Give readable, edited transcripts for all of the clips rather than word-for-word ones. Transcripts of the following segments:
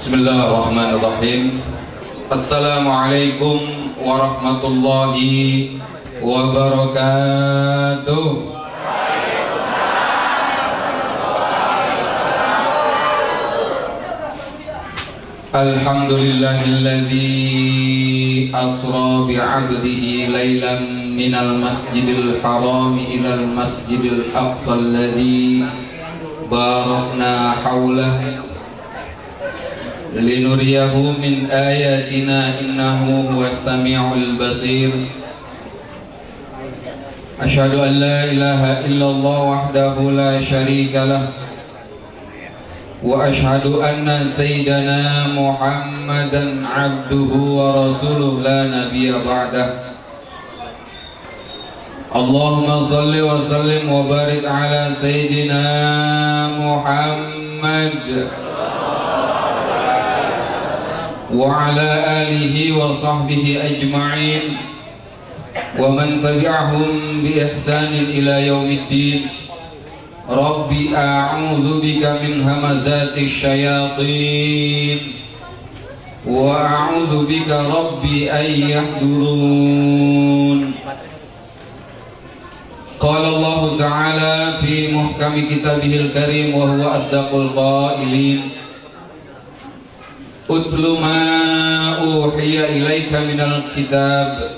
Bismillahirrahmanirrahim. Assalamualaikum warahmatullahi wabarakatuh. Alhamdulillahilladzi asra bi'abdihi laylan minal masjidil haram ilal masjidil aqsa alladzi barakna hawlahu linuriyahu min ayatina innahu huwas sami'ul basir. Asyhadu an la ilaha illallah wahdahu la syarika lah wa asyhadu anna sayyidana Muhammadan abduhu wa rasuluhu la nabiyya ba'dah. Allahumma salli wa sallim wa barik ala sayyidina Muhammad wa ala alihi wa sahbihi ajma'in wa man tabi'ahum bi ihsanin ila yaumiddin. Rabbi a'udzu bika min hamazati syayatin wa a'udzu bika rabbi an yahdurun. Qala Allah Ta'ala fi muhkami kitabihil karim wa huwa asdaqul qailin. Utlu ma uhiya ilaika minal kitab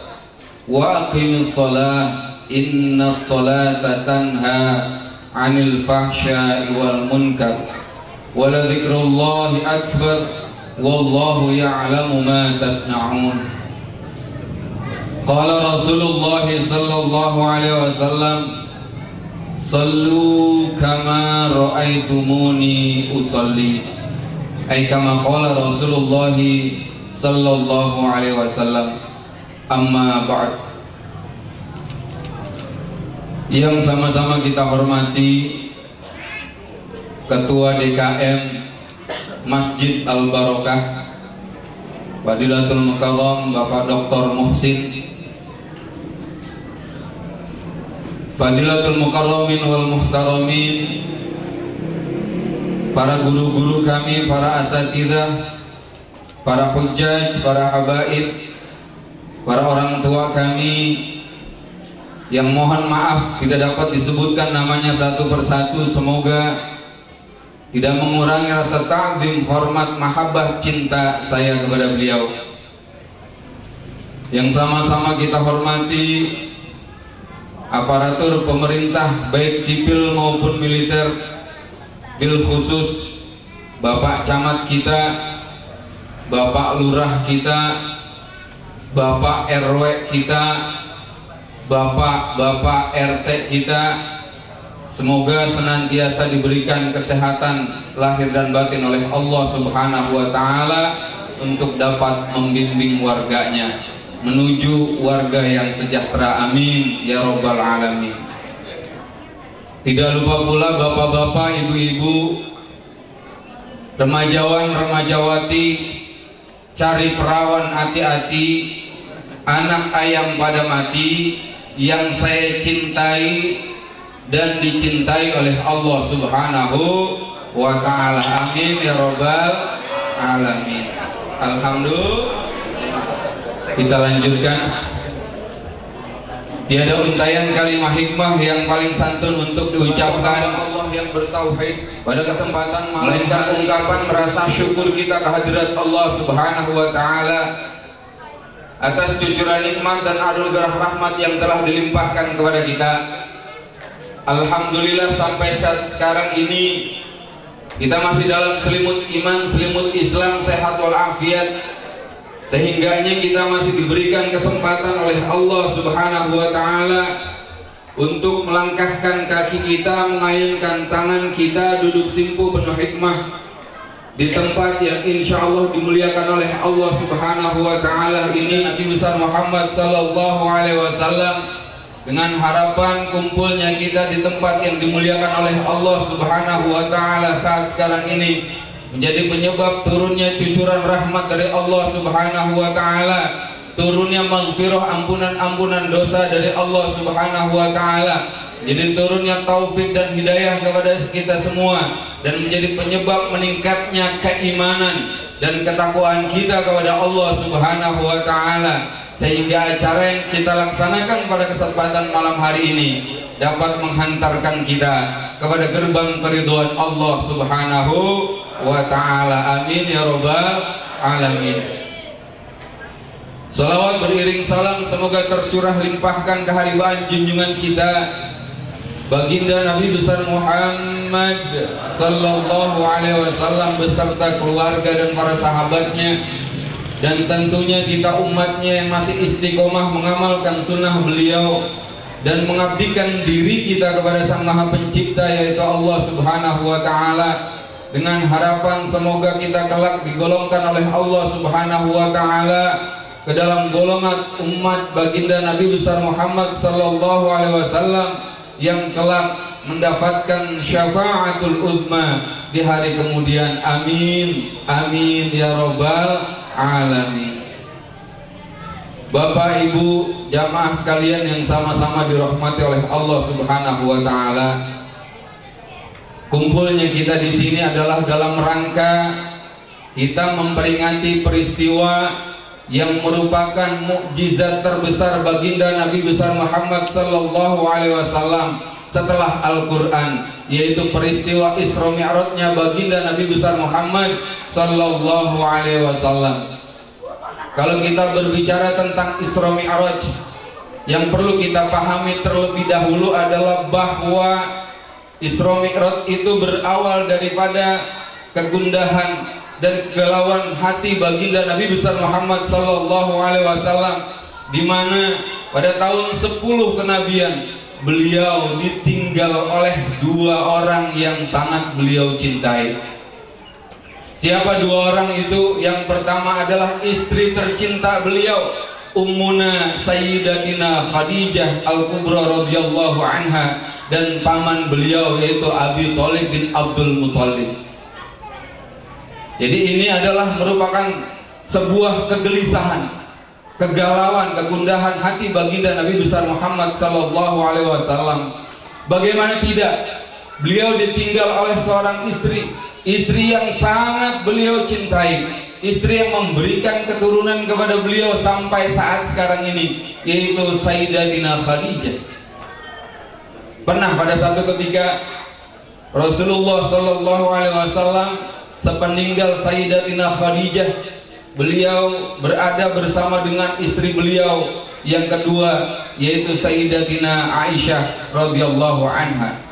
wa aqimis shalah innas salata tanha 'anil fahsya'i wal munkar wa la dzikrullahi akbar wallahu ya'lamu ma tasna'un. Qala Rasulullah sallallahu alaihi wasallam, sallu kama ra'aitumuni usalli. Ay kama qala Rasulullah sallallahu alaihi wasallam. Amma ba'd. Yang sama-sama kita hormati Ketua DKM Masjid Al-Barokah Fadilatul Mukarram Bapak Dr. Muhsin, Fadilatul Mukarramin wal Muhtaramin, para guru-guru kami, para asatidzah, para hujjaj, para habaib, para orang tua kami yang mohon maaf tidak dapat disebutkan namanya satu persatu. Semoga tidak mengurangi rasa ta'zim, hormat, mahabbah, cinta saya kepada beliau. Yang sama-sama kita hormati aparatur pemerintah baik sipil maupun militer, bil khusus Bapak Camat kita, Bapak Lurah kita, Bapak RW kita, Bapak RT kita. Semoga senantiasa diberikan kesehatan lahir dan batin oleh Allah Subhanahu wa Ta'ala untuk dapat membimbing warganya menuju warga yang sejahtera, amin ya rabbal alamin. Tidak lupa pula bapak-bapak, ibu-ibu, remajawan, remajawati, cari perawan hati-hati, anak ayam pada mati, yang saya cintai dan dicintai oleh Allah Subhanahu wa Ta'ala, amin ya rabbal alamin. Alhamdulillah. Kita lanjutkan. Tiada untayan kalimah hikmah yang paling santun untuk diucapkan Allah yang bertauhid pada kesempatan melainkan ungkapan rasa syukur kita kehadirat Allah Subhanahu wa Ta'ala atas cucuran nikmat dan anugerah rahmat yang telah dilimpahkan kepada kita. Alhamdulillah sampai saat sekarang ini kita masih dalam selimut iman, selimut Islam, sehat walafiat, sehingganya kita masih diberikan kesempatan oleh Allah Subhanahu wa Ta'ala untuk melangkahkan kaki kita, mengayunkan tangan kita, duduk simpu penuh hikmah di tempat yang insya Allah dimuliakan oleh Allah Subhanahu wa Ta'ala ini, Nabi besar Muhammad sallallahu alaihi wasallam, dengan harapan kumpulnya kita di tempat yang dimuliakan oleh Allah Subhanahu wa Ta'ala saat sekarang ini menjadi penyebab turunnya cucuran rahmat dari Allah Subhanahu wa Ta'ala, turunnya maghfirah, ampunan dosa dari Allah Subhanahu wa Ta'ala, jadi turunnya taufik dan hidayah kepada kita semua, dan menjadi penyebab meningkatnya keimanan, dan ketakwaan kita kepada Allah Subhanahu wa taala, sehingga acara yang kita laksanakan pada kesempatan malam hari ini dapat menghantarkan kita kepada gerbang keridhaan Allah Subhanahu wa taala. Amin ya rabbal alamin. Salawat beriring salam semoga tercurah limpahkan keharibaan junjungan kita Baginda Nabi besar Muhammad sallallahu alaihi wasallam beserta keluarga dan para sahabatnya, dan tentunya kita umatnya yang masih istiqomah mengamalkan sunnah beliau dan mengabdikan diri kita kepada Sang Maha Pencipta yaitu Allah Subhanahu wa taala, dengan harapan semoga kita kelak digolongkan oleh Allah Subhanahu wa taala ke dalam golongan umat Baginda Nabi besar Muhammad sallallahu alaihi wasallam yang kelak mendapatkan syafaatul uzma di hari kemudian. Amin amin ya rabbal alamin. Bapak Ibu jamaah sekalian yang sama-sama dirahmati oleh Allah Subhanahu wa taala, kumpulnya kita di sini adalah dalam rangka kita memperingati peristiwa yang merupakan mukjizat terbesar baginda Nabi besar Muhammad sallallahu alaihi wasallam setelah Al-Qur'an, yaitu peristiwa Isra Mi'rajnya baginda Nabi besar Muhammad sallallahu alaihi wasallam. Kalau kita berbicara tentang Isra Mi'raj, yang perlu kita pahami terlebih dahulu adalah bahwa Isra Mi'raj itu berawal daripada kegundahan dan kegalauan hati baginda Nabi besar Muhammad sallallahu alaihi wasallam, di mana pada tahun 10 kenabian beliau ditinggal oleh dua orang yang sangat beliau cintai. Siapa dua orang itu? Yang pertama adalah istri tercinta beliau, Ummuna Sayyidatina Khadijah Al-Kubra radhiyallahu anha, dan paman beliau yaitu Abi Thalib bin Abdul Muthalib. Jadi ini adalah merupakan sebuah kegelisahan, kegalauan, kegundahan hati baginda Nabi besar Muhammad sallallahu alaihi wasallam. Bagaimana tidak? Beliau ditinggal oleh seorang istri yang sangat beliau cintai, istri yang memberikan keturunan kepada beliau sampai saat sekarang ini, yaitu Sayyidatina Khadijah. Pernah pada satu ketika Rasulullah sallallahu alaihi wasallam sepeninggal Sayyidatina Khadijah, beliau berada bersama dengan istri beliau yang kedua yaitu Sayyidatina Aisyah radhiyallahu anha.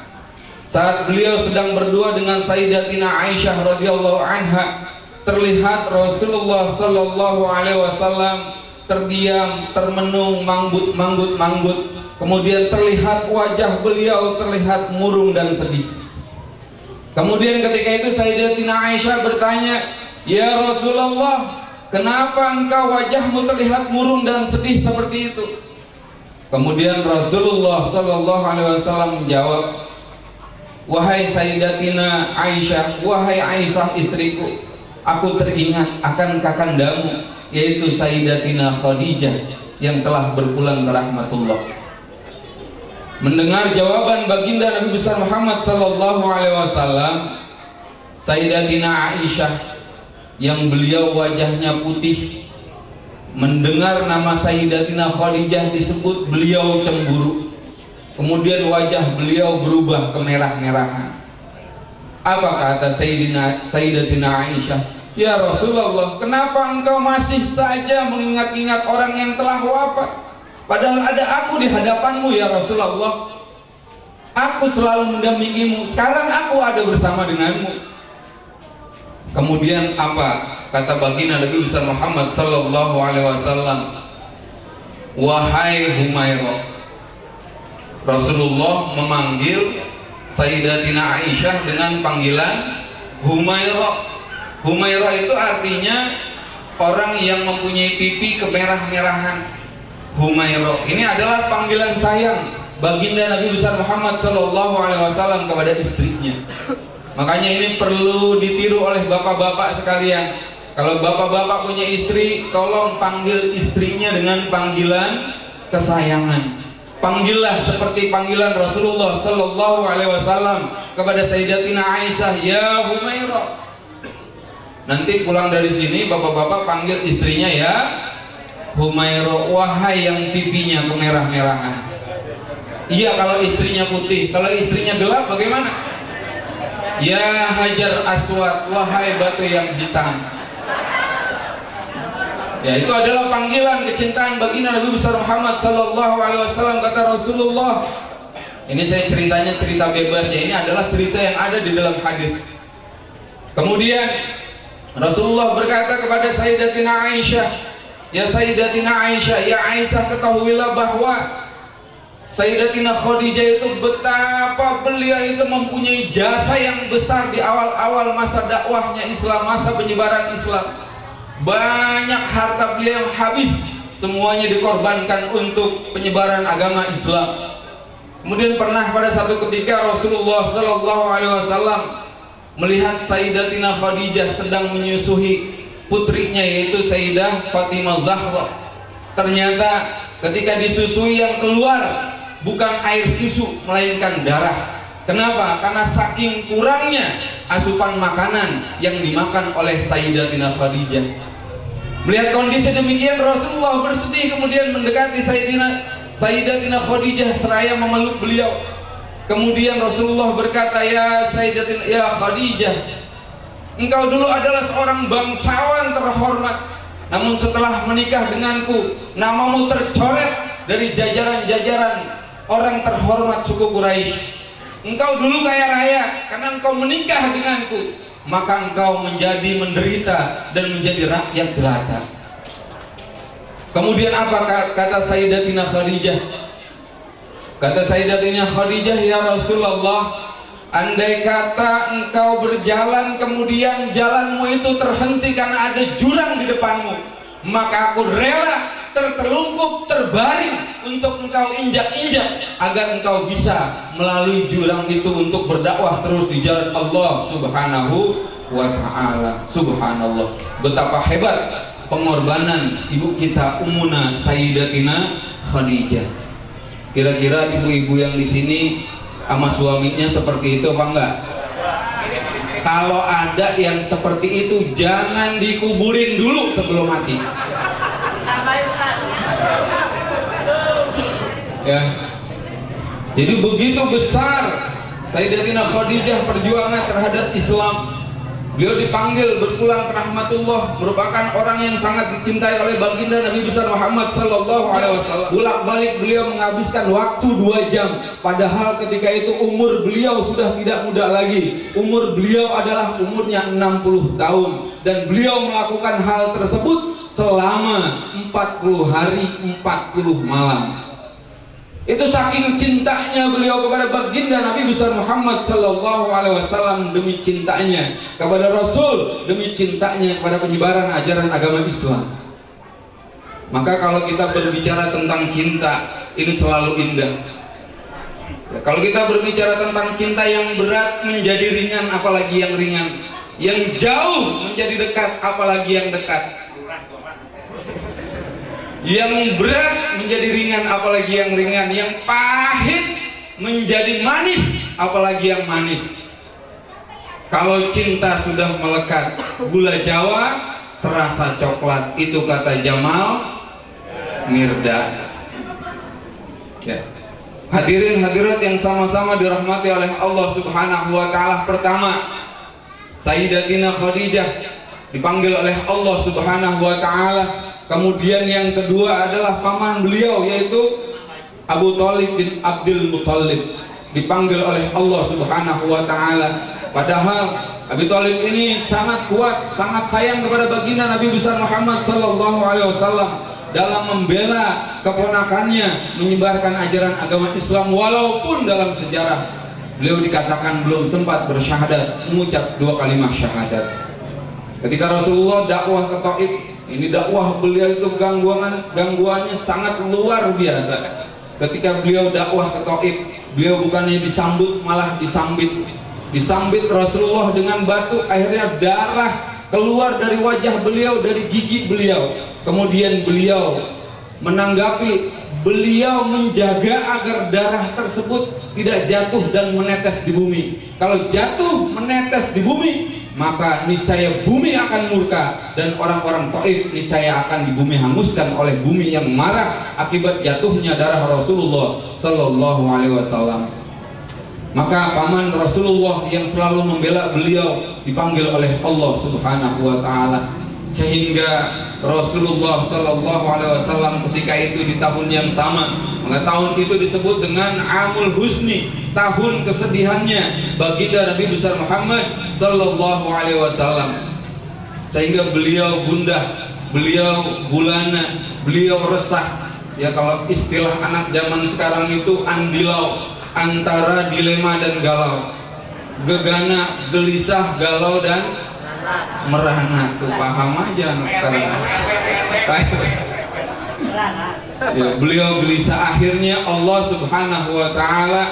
Saat beliau sedang berdua dengan Sayyidatina Aisyah radhiyallahu anha, terlihat Rasulullah sallallahu alaihi wasallam terdiam, termenung, manggut. Kemudian terlihat wajah beliau terlihat murung dan sedih. Kemudian ketika itu Sayyidatina Aisyah bertanya, "Ya Rasulullah, kenapa engkau wajahmu terlihat murung dan sedih seperti itu?" Kemudian Rasulullah sallallahu alaihi wasallam menjawab, "Wahai Sayyidatina Aisyah, wahai Aisyah istriku, aku teringat akan kakandamu yaitu Sayyidatina Khadijah yang telah berpulang ke rahmatullah." Mendengar jawaban baginda Nabi besar Muhammad sallallahu alaihi wasallam, Sayyidatina Aisyah yang beliau wajahnya putih, mendengar nama Sayyidatina Khadijah disebut, beliau cemburu. Kemudian wajah beliau berubah kemerah-merahan. Apa kata Sayyidatina Aisyah? "Ya Rasulullah, kenapa engkau masih saja mengingat-ingat orang yang telah wafat? Padahal ada aku di hadapanmu ya Rasulullah. Aku selalu mendampingimu. Sekarang aku ada bersama denganmu." Kemudian apa kata baginda Nabi besar Muhammad sallallahu alaihi wasallam? "Wahai Humairah." Rasulullah memanggil Sayyidatina Aisyah dengan panggilan Humairah. Humairah itu artinya orang yang mempunyai pipi kemerah-merahan. Humairah ini adalah panggilan sayang baginda Nabi besar Muhammad sallallahu alaihi wasallam kepada istrinya. Makanya ini perlu ditiru oleh bapak-bapak sekalian. Kalau bapak-bapak punya istri, tolong panggil istrinya dengan panggilan kesayangan. Panggillah seperti panggilan Rasulullah sallallahu alaihi wasallam kepada Sayyidatina Aisyah, "Ya Humairah." Nanti pulang dari sini bapak-bapak panggil istrinya ya Humairo, wahai yang pipinya kemerah-merahan. Iya kalau istrinya putih, kalau istrinya gelap bagaimana? Ya Hajar Aswad, wahai batu yang hitam. Ya, itu adalah panggilan kecintaan baginda Nabi besar Muhammad sallallahu alaihi wasallam. Kata Rasulullah, ini saya ceritanya cerita bebas ya, ini adalah cerita yang ada di dalam hadis. Kemudian Rasulullah berkata kepada Sayyidatina Aisyah, ya Sayyidatina Aisyah, ya Aisyah, ketahuilah bahwa Sayyidatina Khadijah itu betapa beliau itu mempunyai jasa yang besar di awal-awal masa dakwahnya Islam, masa penyebaran Islam. Banyak harta beliau yang habis, semuanya dikorbankan untuk penyebaran agama Islam. Kemudian pernah pada satu ketika Rasulullah Sallallahu Alaihi Wasallam melihat Sayyidatina Khadijah sedang menyusui putrinya yaitu Sayyidah Fatimah Zahra. Ternyata ketika disusui yang keluar bukan air susu melainkan darah. Kenapa? Karena saking kurangnya asupan makanan yang dimakan oleh Sayyidatina Khadijah. Melihat kondisi demikian, Rasulullah bersedih, kemudian mendekati Sayyidatina Khadijah seraya memeluk beliau. Kemudian Rasulullah berkata, ya Sayyidatina, ya Khadijah, engkau dulu adalah seorang bangsawan terhormat, namun setelah menikah denganku, namamu tercoret dari jajaran-jajaran orang terhormat suku Quraisy. Engkau dulu kaya raya karena engkau menikah denganku, maka engkau menjadi menderita dan menjadi rakyat jelata. Kemudian apa kata Sayyidatina Khadijah? Kata Sayyidatina Khadijah, ya Rasulullah, andai kata engkau berjalan kemudian jalanmu itu terhenti karena ada jurang di depanmu, maka aku rela tertelungkup, terbaring untuk engkau injak-injak agar engkau bisa melalui jurang itu untuk berdakwah terus di jalan Allah Subhanahu wa ta'ala. Subhanallah, betapa hebat pengorbanan ibu kita Ummuna Sayyidatina Khadijah. Kira-kira ibu-ibu yang di sini sama suaminya seperti itu apa enggak? Kalau ada yang seperti itu, jangan dikuburin dulu sebelum mati. Ya. Jadi begitu besar Sayyidatina Khadijah perjuangan terhadap Islam. Beliau dipanggil berpulang ke rahmatullah, merupakan orang yang sangat dicintai oleh baginda Nabi besar Muhammad sallallahu alaihi wasallam. Bolak-balik beliau menghabiskan waktu 2 jam, padahal ketika itu umur beliau sudah tidak muda lagi. Umur beliau adalah umurnya 60 tahun dan beliau melakukan hal tersebut selama 40 hari 40 malam. Itu saking cintanya beliau kepada baginda Nabi besar Muhammad sallallahu alaihi wasallam, demi cintanya kepada Rasul, demi cintanya kepada penyebaran ajaran agama Islam. Maka kalau kita berbicara tentang cinta, ini selalu indah. Kalau kita berbicara tentang cinta, yang berat menjadi ringan apalagi yang ringan, yang jauh menjadi dekat apalagi yang dekat, yang berat menjadi ringan apalagi yang ringan, yang pahit menjadi manis apalagi yang manis. Kalau cinta sudah melekat, gula Jawa terasa coklat, itu kata Jamal Mirdad. Ya. Hadirin hadirat yang sama-sama dirahmati oleh Allah Subhanahu wa ta'ala. Pertama, Sayyidatina Khadijah dipanggil oleh Allah Subhanahu wa ta'ala. Kemudian yang kedua adalah paman beliau yaitu Abu Thalib bin Abdul Muthalib, dipanggil oleh Allah Subhanahu wa ta'ala. Padahal Abu Thalib ini sangat kuat, sangat sayang kepada baginda Nabi besar Muhammad sallallahu alaihi wasallam dalam membela keponakannya menyebarkan ajaran agama Islam, walaupun dalam sejarah beliau dikatakan belum sempat bersyahadat, mengucap 2 kalimat syahadat. Ketika Rasulullah dakwah ke Taif, ini dakwah beliau itu gangguannya sangat luar biasa. Ketika beliau dakwah ke Taif, beliau bukannya disambut malah disambit Rasulullah dengan batu, akhirnya darah keluar dari wajah beliau, dari gigi beliau. Kemudian beliau menanggapi, beliau menjaga agar darah tersebut tidak jatuh dan menetes di bumi. Kalau jatuh menetes di bumi, maka niscaya bumi akan murka dan orang-orang Taif niscaya akan di bumi hanguskan oleh bumi yang marah akibat jatuhnya darah Rasulullah sallallahu alaihi wasallam. Maka paman Rasulullah yang selalu membela beliau dipanggil oleh Allah Subhanahu wa taala, sehingga Rasulullah sallallahu alaihi wasallam ketika itu di tahun yang sama, maka tahun itu disebut dengan Amul Husni, tahun kesedihannya baginda Nabi besar Muhammad sallallahu alaihi wasallam. Sehingga beliau gundah, beliau gulana, beliau resah. Ya, kalau istilah anak zaman sekarang itu andilau, antara dilema dan galau, gegana, gelisah, galau dan merana. Tuh paham aja anak sekarang. Ya, beliau gelisah. Akhirnya Allah Subhanahu wa taala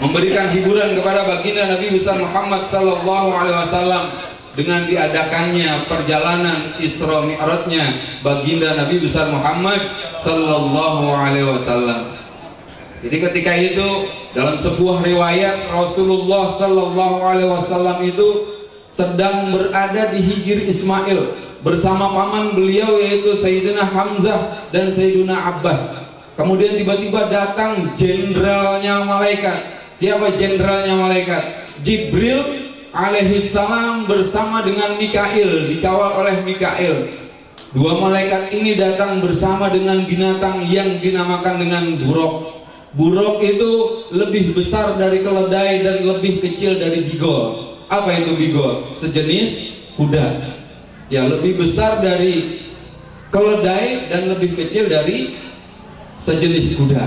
memberikan hiburan kepada baginda Nabi besar Muhammad sallallahu alaihi wasallam dengan diadakannya perjalanan Isra Mi'rajnya baginda Nabi besar Muhammad sallallahu alaihi wasallam. Jadi ketika itu dalam sebuah riwayat Rasulullah sallallahu alaihi wasallam itu sedang berada di Hijr Ismail bersama paman beliau yaitu Sayyidina Hamzah dan Sayyidina Abbas. Kemudian tiba-tiba datang jenderalnya malaikat. Siapa jenderalnya malaikat? Jibril alaihissalam bersama dengan Mikail, dikawal oleh Mikail. Dua malaikat ini datang bersama dengan binatang yang dinamakan dengan buruk. Buruk itu lebih besar dari keledai dan lebih kecil dari bigol. Apa itu bigol? Sejenis kuda. Ya, lebih besar dari keledai dan lebih kecil dari sejenis kuda.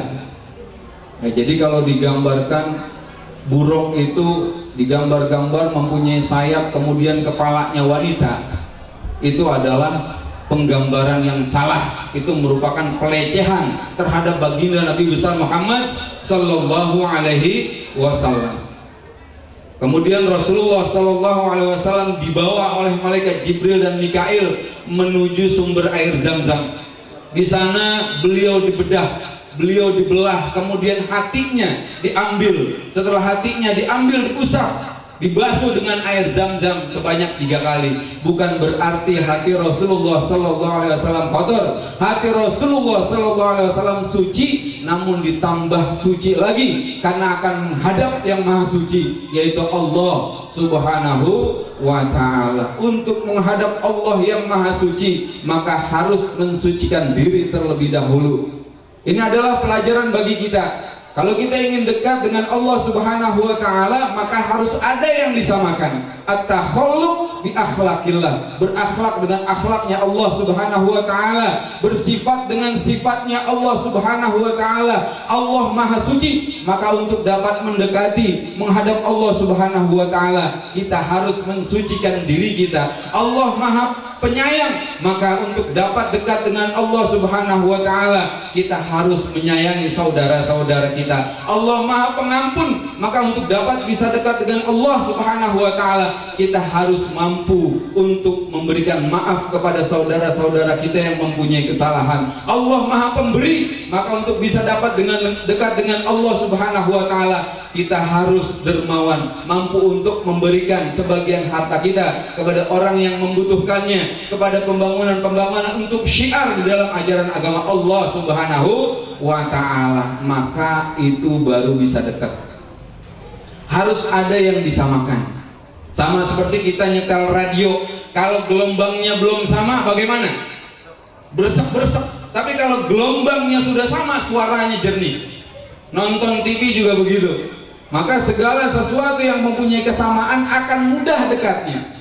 Nah, jadi kalau digambarkan buruk itu digambar-gambar mempunyai sayap kemudian kepalanya wanita, itu adalah penggambaran yang salah. Itu merupakan pelecehan terhadap baginda Nabi besar Muhammad sallallahu alaihi wasallam. Kemudian Rasulullah sallallahu alaihi wasallam dibawa oleh malaikat Jibril dan Mikail menuju sumber air Zam-Zam. Di sana beliau dibedah, beliau dibelah, kemudian hatinya diambil. Setelah hatinya diambil, diusap, dibasuh dengan air Zam-Zam sebanyak 3 kali. Bukan berarti hati Rasulullah sallallahu alaihi wasallam kotor. Hati Rasulullah sallallahu alaihi wasallam suci, namun ditambah suci lagi karena akan menghadap yang maha suci, yaitu Allah Subhanahu wa taala. Untuk menghadap Allah yang maha suci, maka harus mensucikan diri terlebih dahulu. Ini adalah pelajaran bagi kita. Kalau kita ingin dekat dengan Allah Subhanahu wa taala, maka harus ada yang disamakan. At-takhalluq bi akhlaqillah, berakhlak dengan akhlaknya Allah Subhanahu wa taala, bersifat dengan sifatnya Allah Subhanahu wa taala. Allah Maha Suci, maka untuk dapat mendekati menghadap Allah Subhanahu wa taala, kita harus mensucikan diri kita. Allah Maha Penyayang, maka untuk dapat dekat dengan Allah Subhanahu wa taala, kita harus menyayangi saudara-saudara kita. Allah Maha Pengampun, maka untuk dapat bisa dekat dengan Allah Subhanahu wa taala, kita harus mampu untuk memberikan maaf kepada saudara-saudara kita yang mempunyai kesalahan. Allah Maha Pemberi, maka untuk bisa dapat dekat dengan Allah Subhanahu wa taala, kita harus dermawan, mampu untuk memberikan sebagian harta kita kepada orang yang membutuhkannya, kepada pembangunan-pembangunan untuk syiar di dalam ajaran agama Allah Subhanahu wa ta'ala. Maka itu baru bisa dekat. Harus ada yang disamakan. Sama seperti kita nyetel radio, kalau gelombangnya belum sama bagaimana? Bersek-bersek. Tapi kalau gelombangnya sudah sama, suaranya jernih. Nonton TV juga begitu. Maka segala sesuatu yang mempunyai kesamaan akan mudah dekatnya.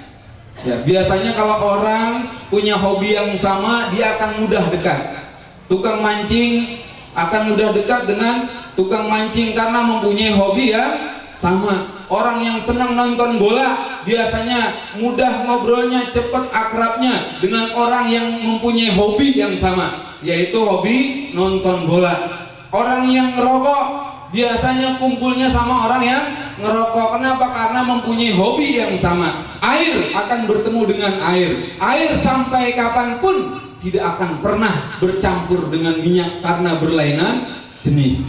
Ya, biasanya kalau orang punya hobi yang sama, dia akan mudah dekat. Tukang mancing akan mudah dekat dengan tukang mancing karena mempunyai hobi yang sama. Orang yang senang nonton bola biasanya mudah ngobrolnya, cepat akrabnya dengan orang yang mempunyai hobi yang sama, yaitu hobi nonton bola. Orang yang ngerokok biasanya kumpulnya sama orang yang ngerokok. Kenapa? Karena mempunyai hobi yang sama. Air akan bertemu dengan air. Air sampai kapanpun tidak akan pernah bercampur dengan minyak karena berlainan jenis.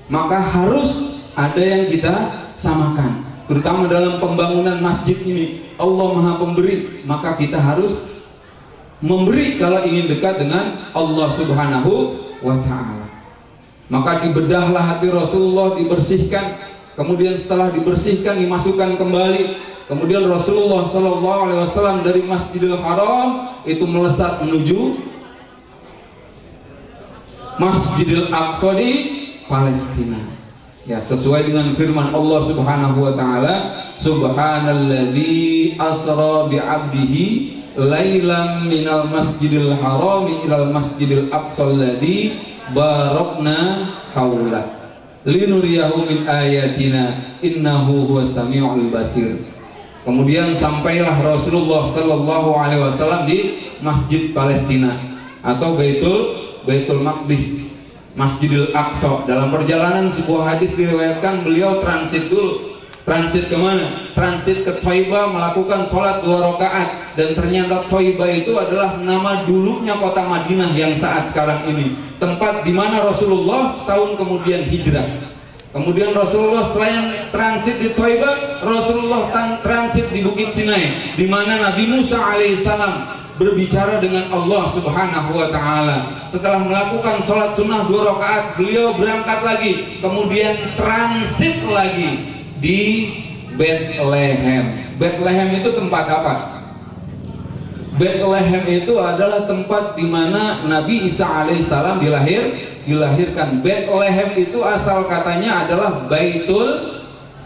Maka harus ada yang kita samakan. terutama dalam pembangunan masjid ini. Allah Maha Pemberi, maka kita harus memberi kalau ingin dekat dengan Allah Subhanahu wa ta'ala. Maka dibedahlah hati Rasulullah, dibersihkan, kemudian setelah dibersihkan dimasukkan kembali. Kemudian Rasulullah Sallallahu Alaihi Wasallam dari Masjidil Haram itu melesat menuju Masjidil Aqsa di Palestina. Ya, sesuai dengan firman Allah Subhanahu wa taala, Subhanalladzi asra bi 'abdihi lailan minal Masjidil Haram ilal Masjidil Aqsa alladzi barakna haula linuriyahu min ayatina innahu huwas samiul basir. Kemudian sampailah Rasulullah Sallallahu Alaihi Wasallam di Masjid Palestina atau Baitul Maqdis, Masjidil Aqsa. Dalam perjalanan sebuah hadis diriwayatkan beliau transit dulu. Transit kemana? Transit ke Thaibah melakukan sholat 2 rakaat. Dan ternyata Thaibah itu adalah nama dulunya kota Madinah yang saat sekarang ini. Tempat di mana Rasulullah setahun kemudian hijrah. Kemudian Rasulullah selain transit di Thaibah, Rasulullah transit di Bukit Sinai, di mana Nabi Musa alaihissalam berbicara dengan Allah Subhanahu wa taala. Setelah melakukan sholat sunnah 2 rakaat, beliau berangkat lagi, kemudian transit lagi di Bethlehem. Bethlehem itu tempat apa? Bethlehem itu adalah tempat di mana Nabi Isa alaihissalam dilahirkan. Bethlehem itu asal katanya adalah Baitul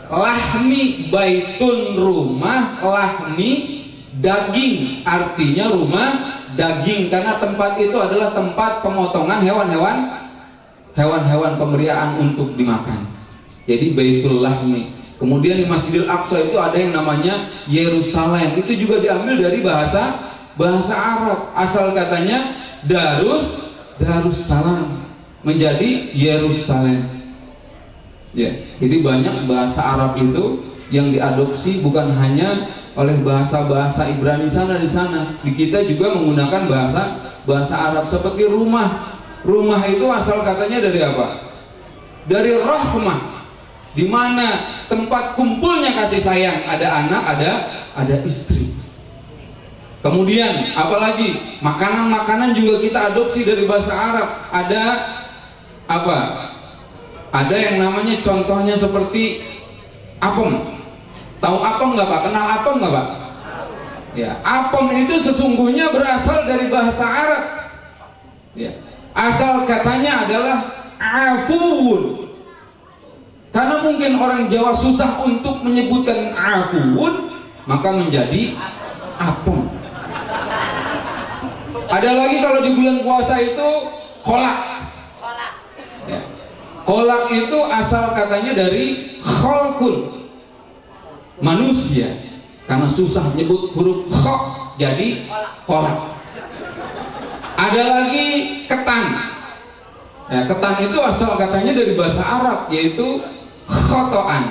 Lahmi, Baitun rumah, Lahmi daging, artinya rumah daging, karena tempat itu adalah tempat pemotongan hewan-hewan pemeliharaan untuk dimakan. Jadi Baitul Lahmi. Kemudian di Masjidil Aqsa itu ada yang namanya Yerusalem. Itu juga diambil dari bahasa Arab. Asal katanya Darussalam menjadi Yerusalem. Ya, jadi banyak bahasa Arab itu yang diadopsi bukan hanya oleh bahasa Ibrani sana di sana. Di kita juga menggunakan bahasa Arab seperti rumah. Rumah itu asal katanya dari apa? Dari rahmah, di mana tempat kumpulnya kasih sayang, ada anak, ada istri. Kemudian apalagi makanan juga kita adopsi dari bahasa Arab. Ada apa? Ada yang namanya contohnya seperti apem. Tahu apem nggak Pak? Kenal apem nggak Pak? Ya, apem itu sesungguhnya berasal dari bahasa Arab. Ya, asal katanya adalah afun. Karena mungkin orang Jawa susah untuk menyebutkan afun, maka menjadi apem. Ada lagi kalau di bulan puasa itu kolak. Ya. Kolak itu asal katanya dari kholkun, manusia. Karena susah nyebut huruf khok, jadi kolak. Ada lagi ketan. Ya, ketan itu asal katanya dari bahasa Arab, yaitu khotoan.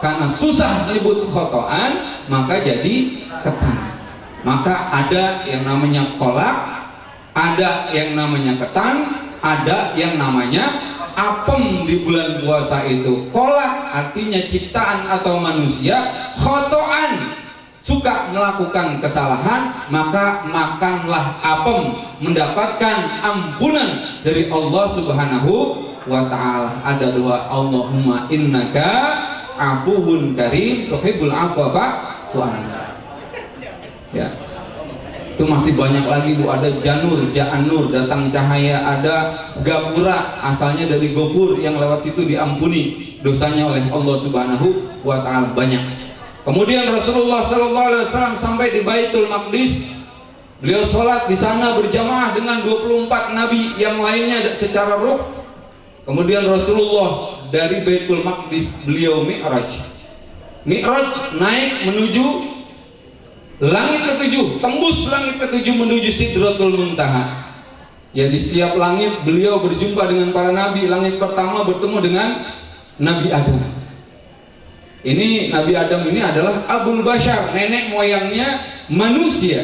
Karena susah nyebut khotoan, maka jadi ketan. Maka ada yang namanya kolak, ada yang namanya ketan, ada yang namanya apem di bulan puasa itu. Kolak artinya ciptaan atau manusia, khotoan suka melakukan kesalahan, maka makanlah apem, mendapatkan ampunan dari Allah Subhanahu wa ta'ala. Ada doa, Allahumma innaka afuwun karim tuhibbul afwa fa'fu anna. Ya, itu masih banyak lagi Bu. Ada janur, ja'anur, datang cahaya. Ada gapura, asalnya dari gopur, yang lewat situ diampuni dosanya oleh Allah Subhanahu wa ta'ala. Banyak. Kemudian Rasulullah Sallallahu Alaihi Wasallam sampai di Baitul Maqdis. Beliau sholat di sana berjamaah dengan 24 nabi yang lainnya secara ruh. Kemudian Rasulullah dari Baitul Maqdis beliau Mi'raj. Mi'raj naik menuju langit ketujuh, tembus langit ketujuh menuju Sidratul Muntaha. Ya, di setiap langit beliau berjumpa dengan para nabi. Langit pertama bertemu dengan Nabi Adam. Ini Nabi Adam ini adalah Abul Bashar, nenek moyangnya manusia.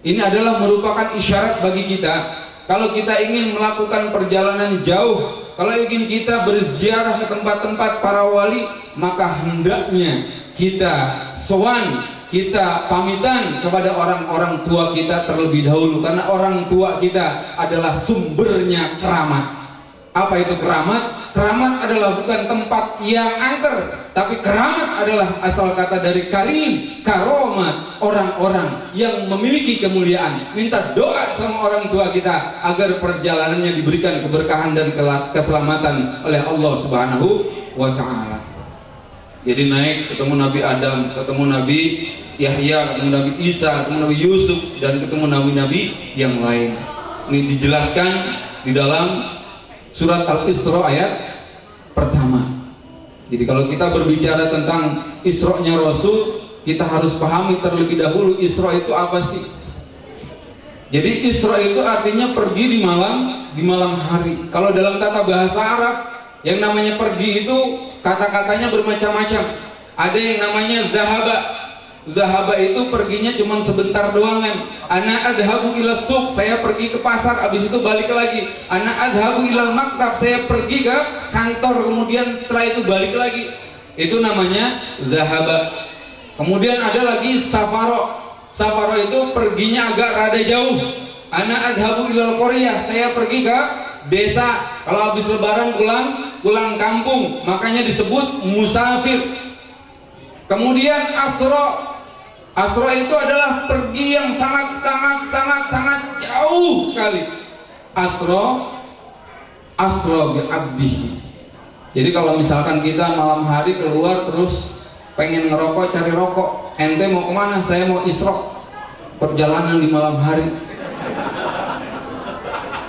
Ini adalah merupakan isyarat bagi kita. Kalau kita ingin melakukan perjalanan jauh Kalau ingin kita berziarah ke tempat-tempat para wali, maka hendaknya kita sowan, kita pamitan kepada orang-orang tua kita terlebih dahulu, karena orang tua kita adalah sumbernya keramat. Apa itu keramat? Keramat adalah bukan tempat yang angker, tapi keramat adalah asal kata dari karim, karomat, orang-orang yang memiliki kemuliaan. Minta doa sama orang tua kita agar perjalanannya diberikan keberkahan dan keselamatan oleh Allah Subhanahu wa Ta'ala. Jadi naik ketemu Nabi Adam, ketemu Nabi Yahya, ketemu Nabi Isa, ketemu Nabi Yusuf, dan ketemu nabi-nabi yang lain. Ini dijelaskan di dalam surat Al-Isra ayat pertama. Jadi kalau kita berbicara tentang Isra-nya Rasul, kita harus pahami terlebih dahulu Isra itu apa sih? Jadi Isra itu artinya pergi di malam hari. Kalau dalam tata bahasa Arab, yang namanya pergi itu kata-katanya bermacam-macam. Ada yang namanya zahaba. Zahaba itu perginya cuma sebentar doang kan. Ana adhabu ila suq, saya pergi ke pasar, habis itu balik lagi. Ana adhabu ila maktab, saya pergi ke kantor, kemudian setelah itu balik lagi. Itu namanya zahaba. Kemudian ada lagi safaro. Safaro itu perginya agak rada jauh. Ana adhabu ila qaryah, saya pergi ke desa. Kalau habis lebaran pulang kampung, makanya disebut musafir. Kemudian asra. Asra itu adalah pergi yang sangat jauh sekali. Asra bi abdihi. Jadi kalau misalkan kita malam hari keluar terus pengen ngerokok, cari rokok, ente mau kemana? Saya mau isra, perjalanan di malam hari.